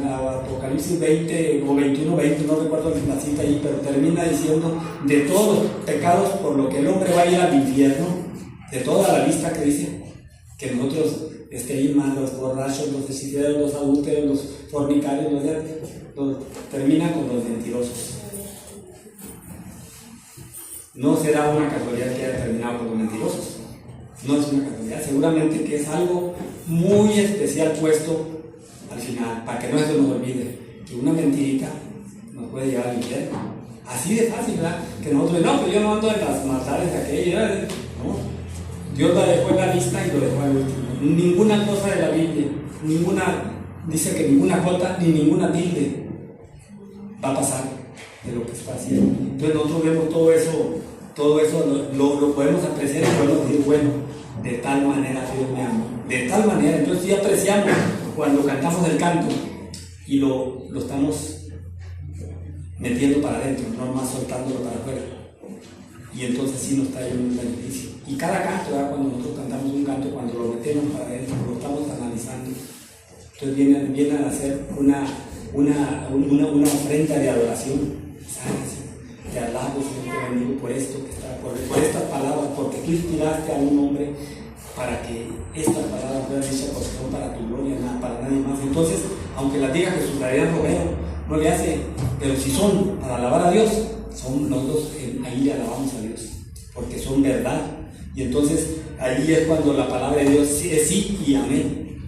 Apocalipsis 20 o 21, 20, no recuerdo la cita ahí, pero termina diciendo: de todos los pecados por lo que el hombre va a ir al infierno, de toda la lista que dice, que nosotros ahí más los borrachos, los hechicideros, los adúlteros, los fornicarios, termina con los mentirosos. No será una casualidad que haya terminado con los mentirosos. No es una casualidad, seguramente que es algo muy especial puesto al final, para que no se nos olvide que una mentirita nos puede llevar al infierno. Así de fácil, ¿verdad? Que nosotros, no, pero yo no ando en las maldades de aquello, no. Dios la dejó en la lista y lo dejó al último. Ninguna cosa de la Biblia, dice que ninguna jota ni ninguna tilde va a pasar de lo que está haciendo. Entonces nosotros vemos todo eso lo podemos apreciar y podemos decir: bueno, de tal manera Dios me ama, de tal manera. Entonces sí apreciamos cuando cantamos el canto y lo estamos metiendo para adentro, no más soltándolo para afuera, y entonces sí nos trae un beneficio. Y cada canto, ¿verdad? Cuando nosotros cantamos un canto, cuando lo metemos para adentro, lo estamos analizando. Entonces viene a hacer una ofrenda de adoración. ¿Sabes? Te alabo, Señor, te bendigo por esto que está, por estas palabras, porque tú inspiraste a un hombre para que estas palabras fueran hechas por Señor, para tu gloria, nada, para nadie más. Entonces, aunque las diga Jesús Adrián Romero, no le hace, pero si son para alabar a Dios, son nosotros, ahí le alabamos a Dios, porque son verdad. Y entonces ahí es cuando la palabra de Dios es sí y amén.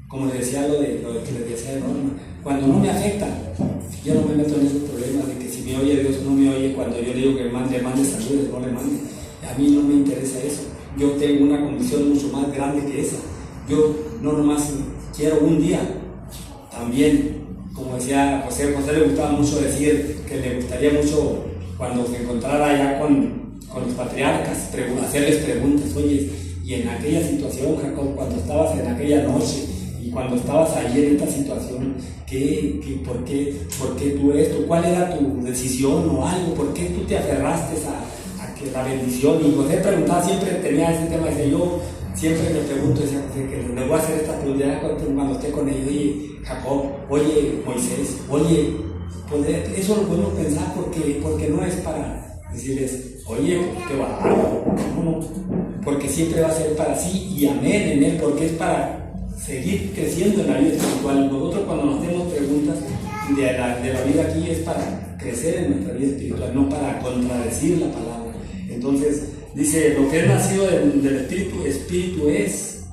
Como les decía lo que les decía de Norma, cuando no me afecta, yo no me meto en esos problemas de que si me oye Dios no me oye, cuando yo le digo que le mande saludos, no le mande. A mí no me interesa eso. Yo tengo una condición mucho más grande que esa. Yo no nomás quiero un día, también, como decía José le gustaba mucho decir que le gustaría mucho cuando se encontrara allá con los patriarcas, hacerles preguntas. Oye, y en aquella situación, Jacob, cuando estabas en aquella noche y cuando estabas ahí en esta situación, por qué tú esto? ¿Cuál era tu decisión o algo? ¿Por qué tú te aferraste a que la bendición? Y José preguntaba, siempre tenía ese tema, decía yo, siempre me pregunto, decía José, que le voy a hacer esta pregunta cuando esté con ellos, oye, Jacob, oye, Moisés, oye, eso lo podemos pensar porque no es para decirles, oye, qué bárbaro, no, porque siempre va a ser para sí y amén en él, porque es para seguir creciendo en la vida espiritual. Nosotros cuando nos hacemos preguntas de la vida aquí es para crecer en nuestra vida espiritual, no para contradecir la palabra. Entonces dice, lo que es nacido del espíritu es,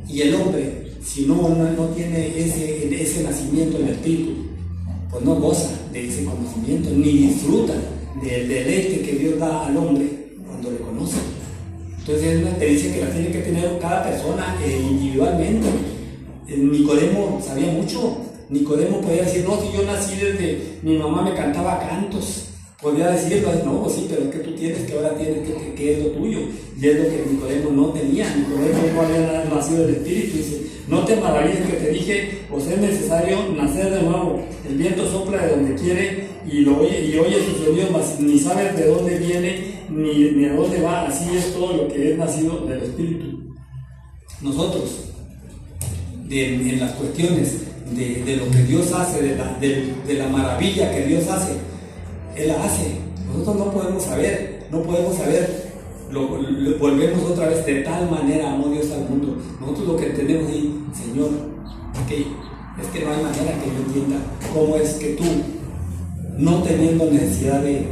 y el hombre, si no tiene ese nacimiento en el espíritu, pues no goza de ese conocimiento, ni disfruta del deleite que Dios da al hombre cuando le conoce. Entonces es una experiencia que la tiene que tener cada persona individualmente. Nicodemo sabía mucho. Nicodemo podía decir, no, si yo nací desde mi mamá me cantaba cantos. Podía decirlo, no, pues sí, pero es que tú tienes que ahora tienes que es lo tuyo. Y es lo que Nicodemo no tenía. Nicodemo no había nacido del Espíritu. Dice, no te maravilles que te dije, pues es necesario nacer de nuevo. El viento sopla de donde quiere y oye sus sonidos, mas ni sabes de dónde viene ni a dónde va. Así es todo lo que es nacido del Espíritu. Nosotros, en las cuestiones de lo que Dios hace, de la maravilla que Dios hace, Él la hace. Nosotros no podemos saber, volvemos otra vez, de tal manera amó Dios al mundo. Nosotros lo que entendemos ahí, Señor, es que no hay manera que yo entienda cómo es que tú, no teniendo necesidad de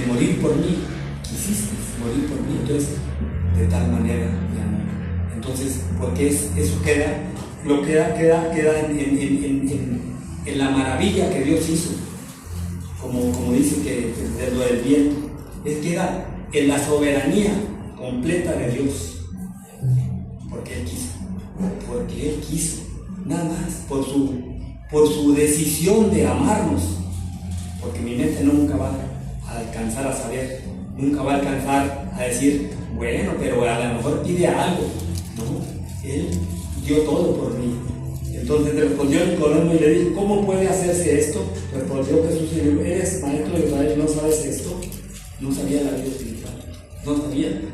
morir por mí, quisiste morir por mí. Entonces, de tal manera de amor. Entonces, porque eso queda en la maravilla que Dios hizo. Como dice que de lo del viento, queda en la soberanía completa de Dios, porque Él quiso, nada más, por su decisión de amarnos, porque mi mente nunca va a alcanzar a saber, nunca va a alcanzar a decir, bueno, pero a lo mejor pide algo, no, Él dio todo por mí. Entonces respondió Nicodemo y le dijo, ¿cómo puede hacerse esto? Respondió Jesús y le dijo, ¿eres maestro de Israel y no sabes esto? No sabía la vida espiritual,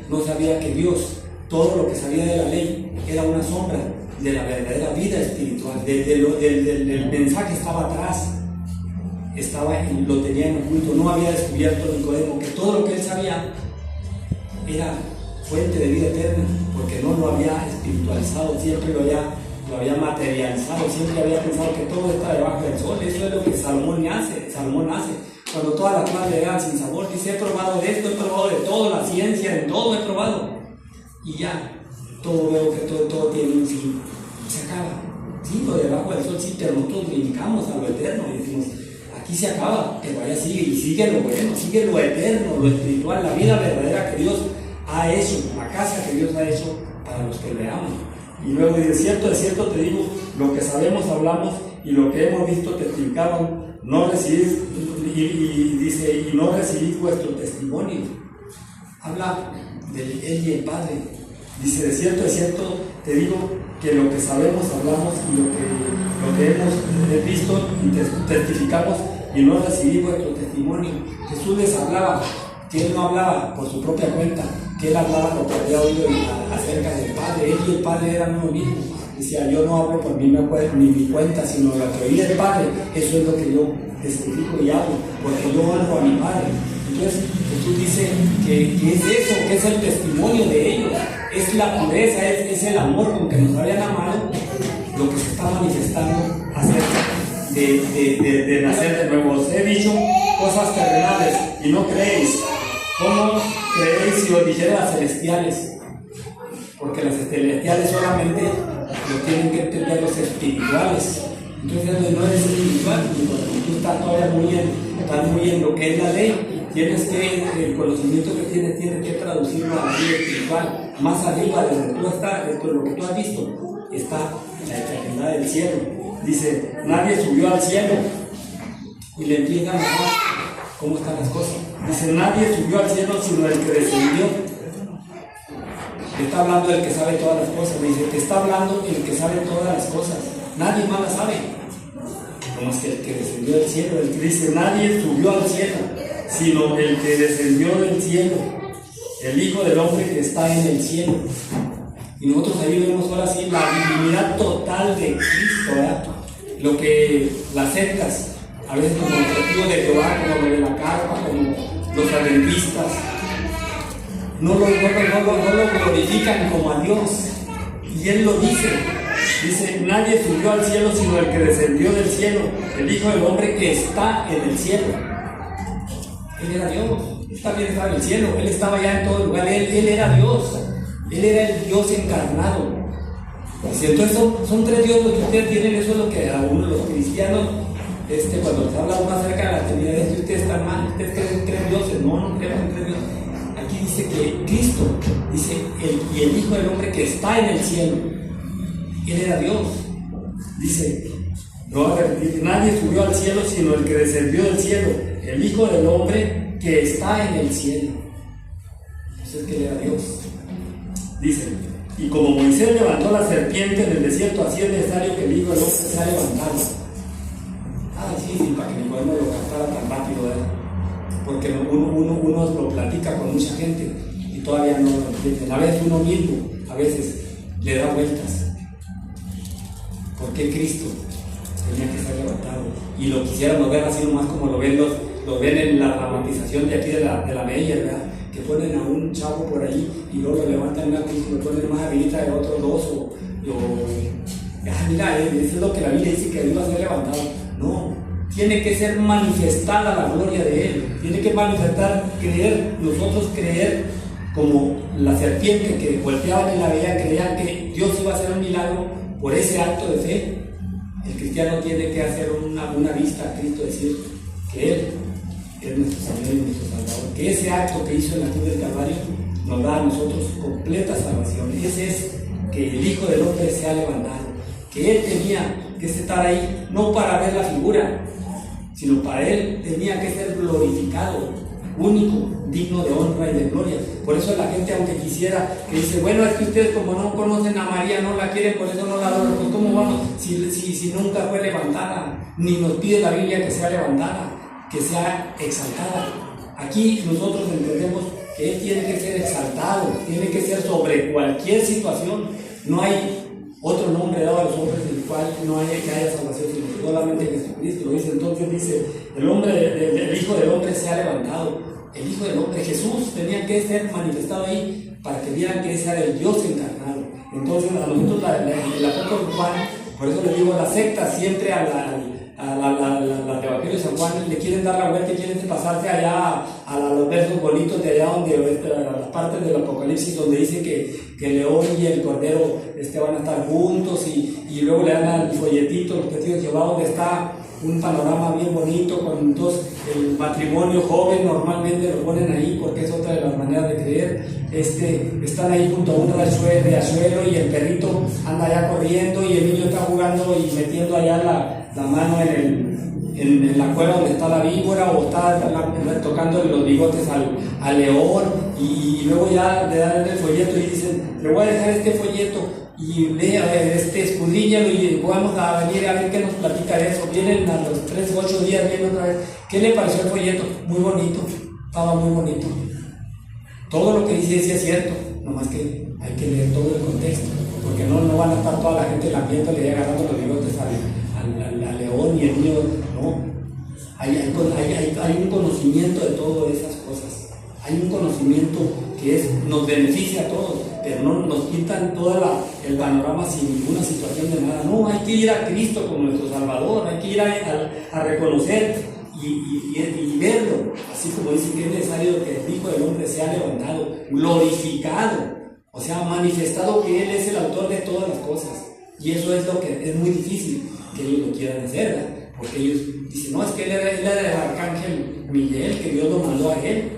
no sabía que Dios, todo lo que sabía de la ley, era una sombra de la verdadera vida espiritual, del mensaje estaba atrás, lo tenía en oculto. No había descubierto Nicodemo que todo lo que él sabía era fuente de vida eterna, porque no lo había espiritualizado, siempre lo había materializado, siempre había pensado que todo está debajo del sol. Eso es lo que Salomón hace. Cuando todas las cosas le dan sin sabor, dice, he probado de esto, he probado de todo, la ciencia, en todo he probado, y ya, todo veo que todo tiene un fin, se acaba. Sí, lo debajo del sol sí, pero nosotros brincamos a lo eterno y decimos, aquí se acaba, pero allá sigue, y sigue lo bueno, sigue lo eterno, lo espiritual, la vida verdadera que Dios ha hecho, la casa que Dios ha hecho para los que le aman. Y luego dice, de cierto te digo, lo que sabemos hablamos y lo que hemos visto testificamos, no recibís, y dice, y no recibís vuestro testimonio. Habla de Él y el Padre. Dice, de cierto te digo que lo que sabemos hablamos y lo que hemos visto y testificamos y no recibís vuestro testimonio. Jesús les hablaba que él no hablaba por su propia cuenta, que él hablaba lo que había oído acerca del Padre. Él y el Padre eran uno mismo. Decía, yo no hablo por mi cuenta, sino lo que oí del Padre, eso es lo que yo testifico y hablo, porque yo honro a mi Padre. Entonces Jesús dice que es eso, que es el testimonio de ellos, es la pureza, es el amor con que nos habían amado, lo que se está manifestando acerca de nacer de nuevo. Os he dicho cosas terrenales y no creéis. ¿Cómo creéis si os dijera las celestiales? Porque las celestiales solamente lo tienen que entender los espirituales. Entonces no eres espiritual, tú estás todavía muy en lo que es la ley. Tienes que, el conocimiento que tienes que traducirlo a la vida espiritual. Más arriba de lo que tú has visto, está la eternidad del cielo. Dice, nadie subió al cielo. Y le empiezan a ver cómo están las cosas. Dice, nadie subió al cielo sino el que descendió. Está hablando del que sabe todas las cosas. Me dice, te está hablando el que sabe todas las cosas. Nadie más las sabe. No más que el que descendió del cielo. El que dice, nadie subió al cielo sino el que descendió del cielo, el Hijo del Hombre que está en el cielo. Y nosotros ahí vemos ahora sí la divinidad total de Cristo, ¿verdad? Lo que las sectas, a veces como el testigo de Jehová, como lo de la carpa, como los adventistas, no lo glorifican como a Dios. Y Él lo dice, nadie subió al cielo sino el que descendió del cielo, el Hijo del Hombre que está en el cielo. Él era Dios, Él también estaba en el cielo, Él estaba ya en todo lugar, Él era Dios, Él era el Dios encarnado. Entonces son tres dioses los que ustedes tienen. Eso es lo que a uno de los cristianos, cuando les habla uno acerca de la Trinidad, es que ustedes están mal, ustedes creen dioses, no creen en tres dioses. Aquí dice que Cristo, dice, y el Hijo del Hombre que está en el cielo, Él era Dios. Dice, nadie subió al cielo sino el que descendió del cielo, el Hijo del Hombre que está en el cielo. Entonces, que Él era Dios. Dice, y como Moisés levantó la serpiente en el desierto, así es necesario que el Hijo del Hombre sea levantado. Sí, para que mi cuaderno lo captara tan rápido, ¿verdad? Porque uno lo platica con mucha gente y todavía no lo entienden. A veces uno mismo, a veces le da vueltas. ¿Por qué Cristo tenía que ser levantado? Y lo quisiéramos ver así nomás como lo ven en la dramatización de aquí de la Meyer, ¿verdad? Que ponen a un chavo por ahí y luego lo levantan una cruz y lo ponen más arribita de otros dos mira, eso es lo que la Biblia dice que iba a ser levantado. No, tiene que ser manifestada la gloria de Él, tiene que manifestar, nosotros creer como la serpiente que volteaban en la veía, creían que Dios iba a hacer un milagro por ese acto de fe. El cristiano tiene que hacer una vista a Cristo, decir que Él es nuestro Señor y nuestro Salvador, que ese acto que hizo en la cruz del Calvario nos da a nosotros completa salvación. Ese es que el Hijo del Hombre sea levantado, que Él tenía que estar ahí no para ver la figura, sino para Él tenía que ser glorificado, único, digno de honra y de gloria. Por eso la gente, aunque quisiera, que dice, bueno, es que ustedes como no conocen a María, no la quieren, por eso no la adoran. Pues ¿cómo vamos? Si nunca fue levantada, ni nos pide la Biblia que sea levantada, que sea exaltada. Aquí nosotros entendemos que Él tiene que ser exaltado, tiene que ser sobre cualquier situación. No hay otro nombre dado a los hombres en el cual no haya salvación, sino solamente Jesucristo. Lo dice, entonces dice, el Hijo del Hombre se ha levantado. El Hijo del Hombre, Jesús, tenía que ser manifestado ahí para que vieran que ese era el Dios encarnado. Entonces a nosotros el apóstol Juan, por eso le digo, la secta siempre al Evangelio de San Juan le quieren dar la vuelta y quieren pasarse allá a los versos bonitos de allá donde las partes del Apocalipsis donde dice que el león y el cordero van a estar juntos y luego le dan al folletito, los testigos de Jehová, donde está un panorama bien bonito con el matrimonio joven. Normalmente lo ponen ahí porque es otra de las maneras de creer. Están ahí junto a un riachuelo y el perrito anda allá corriendo y el niño está jugando y metiendo allá la mano en la cueva donde está la víbora, o está tocando los bigotes al león, y luego ya le dan el folleto y dicen, le voy a dejar este folleto y lea, escudriñalo y vamos a venir a ver qué nos platica de eso. Vienen a los 3 u 8 días, vienen otra vez. ¿Qué le pareció el folleto? Muy bonito. estaba muy bonito. Todo lo que dice sí es cierto, nomás que hay que leer todo el contexto, porque no van a estar toda la gente en el ambiente le agarrando los bigotes al león y el niño, no. Hay un conocimiento de todas esas cosas. Hay un conocimiento que nos beneficia a todos, pero no nos quitan todo el panorama sin ninguna situación de nada. No, hay que ir a Cristo como nuestro Salvador, hay que ir a reconocer y verlo, así como dice que es necesario que el Hijo del Hombre sea levantado, glorificado, o sea, manifestado que Él es el autor de todas las cosas. Y eso es lo que es muy difícil que ellos lo quieran hacer, ¿verdad? Porque ellos dicen, no, es que él era el arcángel Miguel, que Dios lo mandó a él.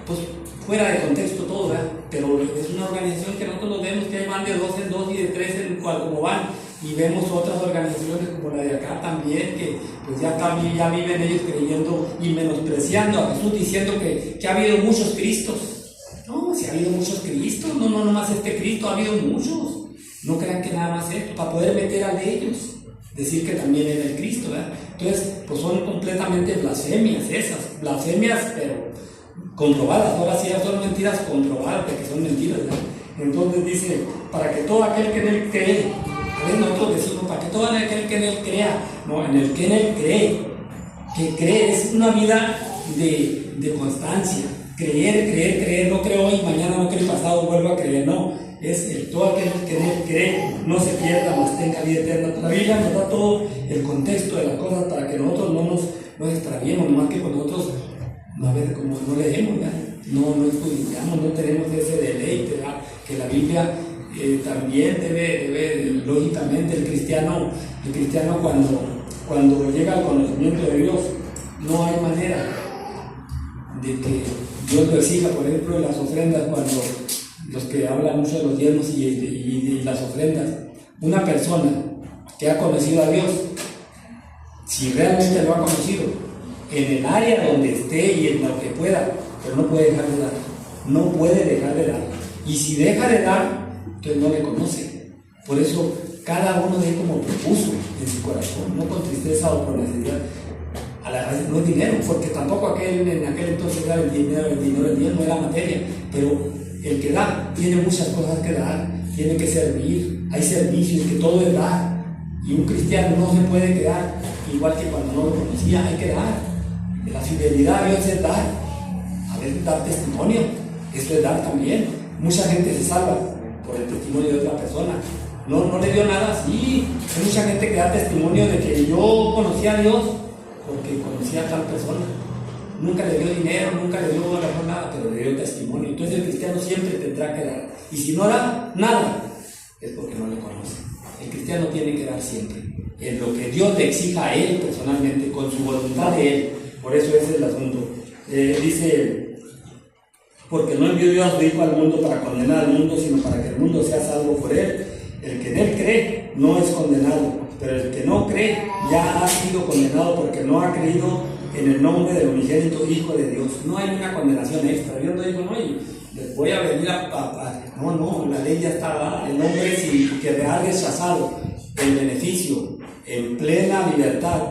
Pues fuera de contexto todo, ¿verdad? Pero es una organización que nosotros vemos que hay más de 2 en 2 y de 3 en cual como van. Y vemos otras organizaciones como la de acá también, que pues ya viven ellos creyendo y menospreciando a Jesús, diciendo que ha habido muchos Cristos. No, si ha habido muchos Cristos, no nomás este Cristo, ha habido muchos. No crean que nada más esto, para poder meter al de ellos, decir que también era el Cristo, ¿verdad? Entonces, pues son completamente blasfemias esas, blasfemias, pero comprobadas. Ahora sí ya son mentiras comprobadas, porque son mentiras, ¿verdad? Entonces dice, para que todo aquel que en él cree, a ver, nosotros decimos, para que todo aquel que en él crea, no, en el que en él cree, que cree, es una vida de constancia, creer, no creo hoy, mañana no creo pasado, vuelvo a creer, no. Es todo aquel que en él cree, no se pierda, mas tenga vida eterna. La Biblia nos da todo el contexto de las cosas para que nosotros no nos extraviemos, más que con nosotros, a ver, como no leemos, ¿verdad? No estudiamos, no tenemos ese deleite, ¿verdad? Que la Biblia también debe, lógicamente, el cristiano cuando llega al conocimiento de Dios, no hay manera de que Dios lo exija. Por ejemplo, en las ofrendas, cuando los que hablan mucho de los diezmos y las ofrendas, una persona que ha conocido a Dios, si realmente lo ha conocido, en el área donde esté y en lo que pueda, pero no puede dejar de dar, no puede dejar de dar, y si deja de dar, entonces no le conoce. Por eso cada uno de ellos como propuso en su corazón, no con tristeza o con necesidad. A la vez no es dinero, porque tampoco en aquel entonces era el dinero no era materia, pero el que da tiene muchas cosas que dar, tiene que servir, hay servicios, que todo es dar. Y un cristiano no se puede quedar igual que cuando no lo conocía, hay que dar. La fidelidad a Dios es dar, a veces dar testimonio, eso es dar también. Mucha gente se salva por el testimonio de otra persona. No le dio nada, sí. Hay mucha gente que da testimonio de que yo conocí a Dios porque conocí a tal persona. Nunca le dio dinero, nunca le dio nada, pero le dio testimonio. Entonces el cristiano siempre tendrá que dar. Y si no da nada, es porque no le conoce. El cristiano tiene que dar siempre, en lo que Dios le exija a él personalmente, con su voluntad de él. Por eso ese es el asunto. Dice, porque no envió Dios a su Hijo al mundo para condenar al mundo, sino para que el mundo sea salvo por él. El que en él cree no es condenado, pero el que no cree ya ha sido condenado porque no ha creído en el nombre del unigénito Hijo de Dios. No hay una condenación extra. Dios no dijo, no, y les voy a venir no, la ley ya está dada. El hombre que ha rechazado el beneficio en plena libertad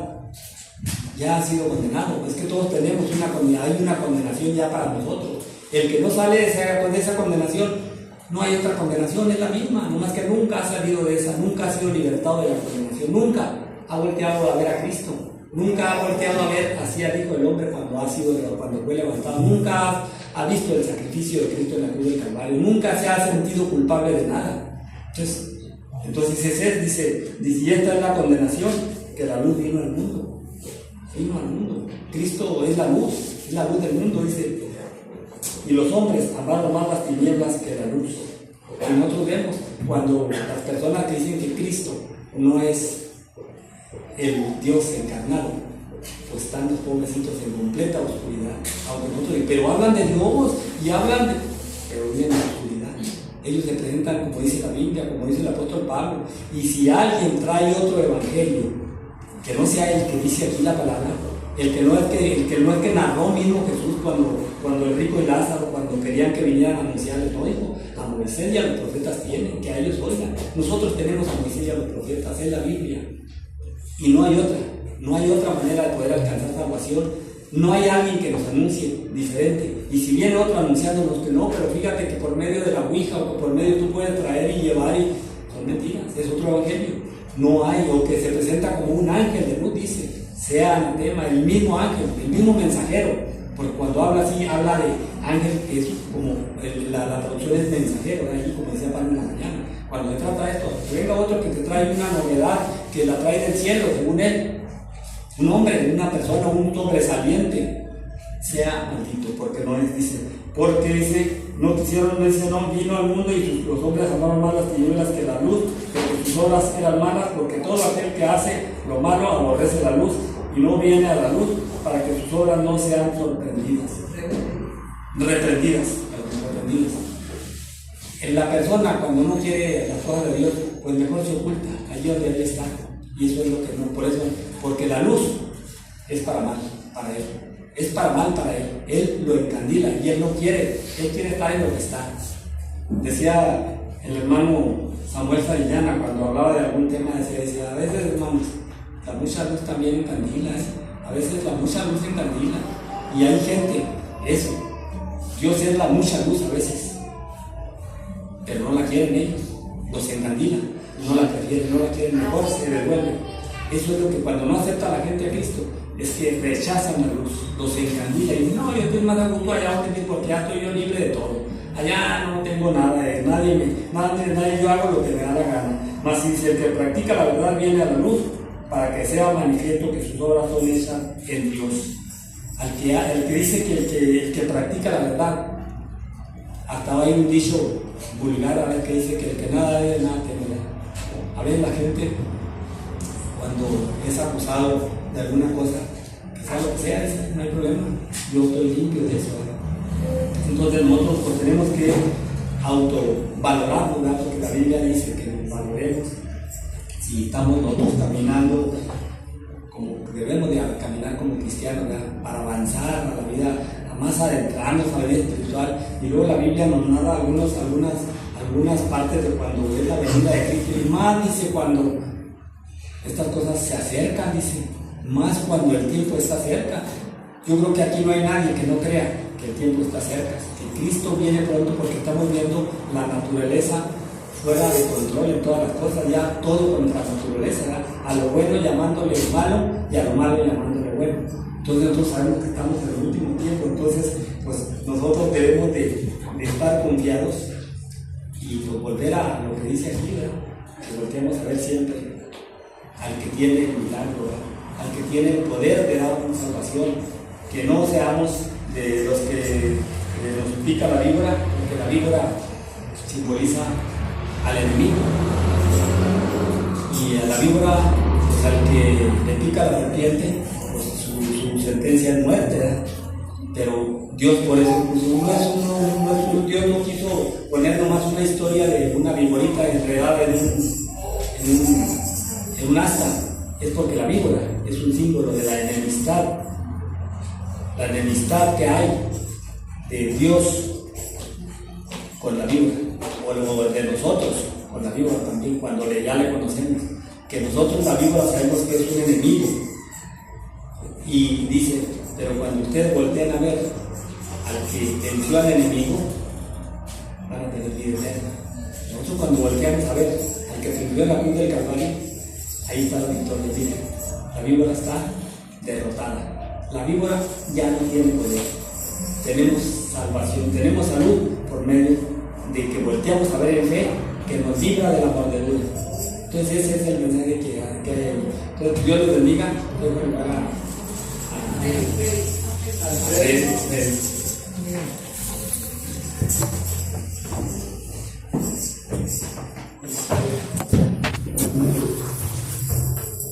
ya ha sido condenado. Es que todos tenemos hay una condenación ya para nosotros. El que no sale de esa condenación, no hay otra condenación, es la misma, nomás que nunca ha salido de esa, nunca ha sido libertado de la condenación, nunca ha volteado a ver a Cristo, nunca ha volteado a ver así al Hijo del Hombre cuando fue levantado, nunca ha visto el sacrificio de Cristo en la cruz del Calvario, nunca se ha sentido culpable de nada. Entonces ese dice, y esta es la condenación, que la luz vino al mundo. Cristo es la luz del mundo, dice. Y los hombres amaron más las tinieblas que la luz. Y nosotros vemos cuando las personas que dicen que Cristo no es el Dios encarnado, pues están los pobrecitos en completa oscuridad. Pero hablan de Dios y pero viven en la oscuridad. Ellos se presentan, como dice la Biblia, como dice el apóstol Pablo. Y si alguien trae otro evangelio que no sea el que dice aquí la palabra, el que no es que narró mismo Jesús cuando el rico y Lázaro, cuando querían que vinieran a anunciarles, no dijo, a Moisés y a los profetas tienen, que a ellos oigan. Nosotros tenemos a Moisés y a los profetas, es la Biblia. Y no hay otra manera de poder alcanzar salvación No hay alguien que nos anuncie diferente. Y si viene otro anunciándonos que no, pero fíjate que por medio de la Ouija o por medio tú puedes traer y llevar, y son mentiras, es otro evangelio. No hay, o que se presenta como un ángel de luz, dice, sea anatema, el mismo ángel, el mismo mensajero. Porque cuando habla así, habla de ángel, que es como, la traducción es mensajero, ahí como decía Pablo en la mañana. Cuando se trata de esto, que venga otro que te trae una novedad, que la trae del cielo, según él. Un hombre, una persona, un sobresaliente, sea maldito, porque no les dice, porque dice, no quisieron, no dice, no, vino al mundo y los hombres amaron más las tinieblas que la luz, porque sus obras eran malas, porque todo aquel que hace lo malo aborrece la luz y no viene a la luz para que sus obras no sean reprendidas. En la persona, cuando no quiere las cosas de Dios, pues mejor se oculta, allí donde él está. Y eso es lo que no, por eso, porque la luz es para mal, para él. Es para mal para él. Él lo encandila y él no quiere. Él quiere estar en lo que está. Decía el hermano Samuel Sarillana cuando hablaba de algún tema, decía, a veces, hermanos, la mucha luz también encandila, a veces la mucha luz encandila. Y hay gente, eso, Dios es la mucha luz a veces, pero no la quieren ellos, los encandila. No la prefieren, no la quieren, mejor se devuelven. Eso es lo que cuando no acepta la gente a Cristo, es que rechazan la luz, los encandila y dicen, no, yo estoy más a gusto allá donde porque ya estoy yo libre de todo. Allá no tengo nada, nadie, yo hago lo que me da la gana. Mas si el que practica la verdad viene a la luz, para que sea manifiesto que sus obras son hechas en Dios. El que dice que el que practica la verdad, hasta hay un dicho vulgar a ver que dice que el que nada debe, nada teme. A veces la gente, cuando es acusado de alguna cosa, que sea lo que sea, dice, no hay problema, yo estoy limpio de eso. Entonces nosotros pues tenemos que autovalorarnos, ¿verdad? Porque la Biblia dice que nos valoremos. Si estamos nosotros caminando como debemos de caminar como cristianos, ¿verdad? Para avanzar a la vida, a más adentrarnos a la vida espiritual. Y luego la Biblia nos narra algunas partes de cuando es la venida de Cristo, y más dice cuando estas cosas se acercan, dice, más cuando el tiempo está cerca. Yo creo que aquí no hay nadie que no crea que el tiempo está cerca, que Cristo viene pronto, porque estamos viendo la naturaleza fuera de control en todas las cosas, ya todo contra la naturaleza, ¿verdad? A lo bueno llamándole malo y a lo malo llamándole bueno. Entonces nosotros sabemos que estamos en el último tiempo, entonces pues nosotros debemos de estar confiados y pues volver a lo que dice aquí, ¿verdad? Que volteemos a ver siempre al que tiene el milagro, ¿verdad? Al que tiene el poder de darnos salvación, que no seamos de los que nos pica la víbora, porque la víbora simboliza al enemigo, y a la víbora, pues al que le pica la serpiente, pues su sentencia es muerte, ¿verdad? Pero Dios por eso Dios no quiso poner nomás una historia de una víborita enredada en un asta. Es porque la víbora es un símbolo de la enemistad que hay de Dios con la víbora, o de nosotros con la víbora también, cuando ya le conocemos, que nosotros la víbora sabemos que es un enemigo. Y dice, pero cuando ustedes voltean a ver al que venció al enemigo, van a tener vida eterna. Nosotros cuando volteamos a ver al que se en la cruz del Calvario, ahí está la victoria. Dice, la víbora está derrotada. La víbora ya no tiene poder. Tenemos salvación, tenemos salud por medio de que volteamos a ver en fe, que nos libra de la mordedura. Entonces ese es el mensaje que hay ahí. Entonces Dios los bendiga. Dios los bendiga.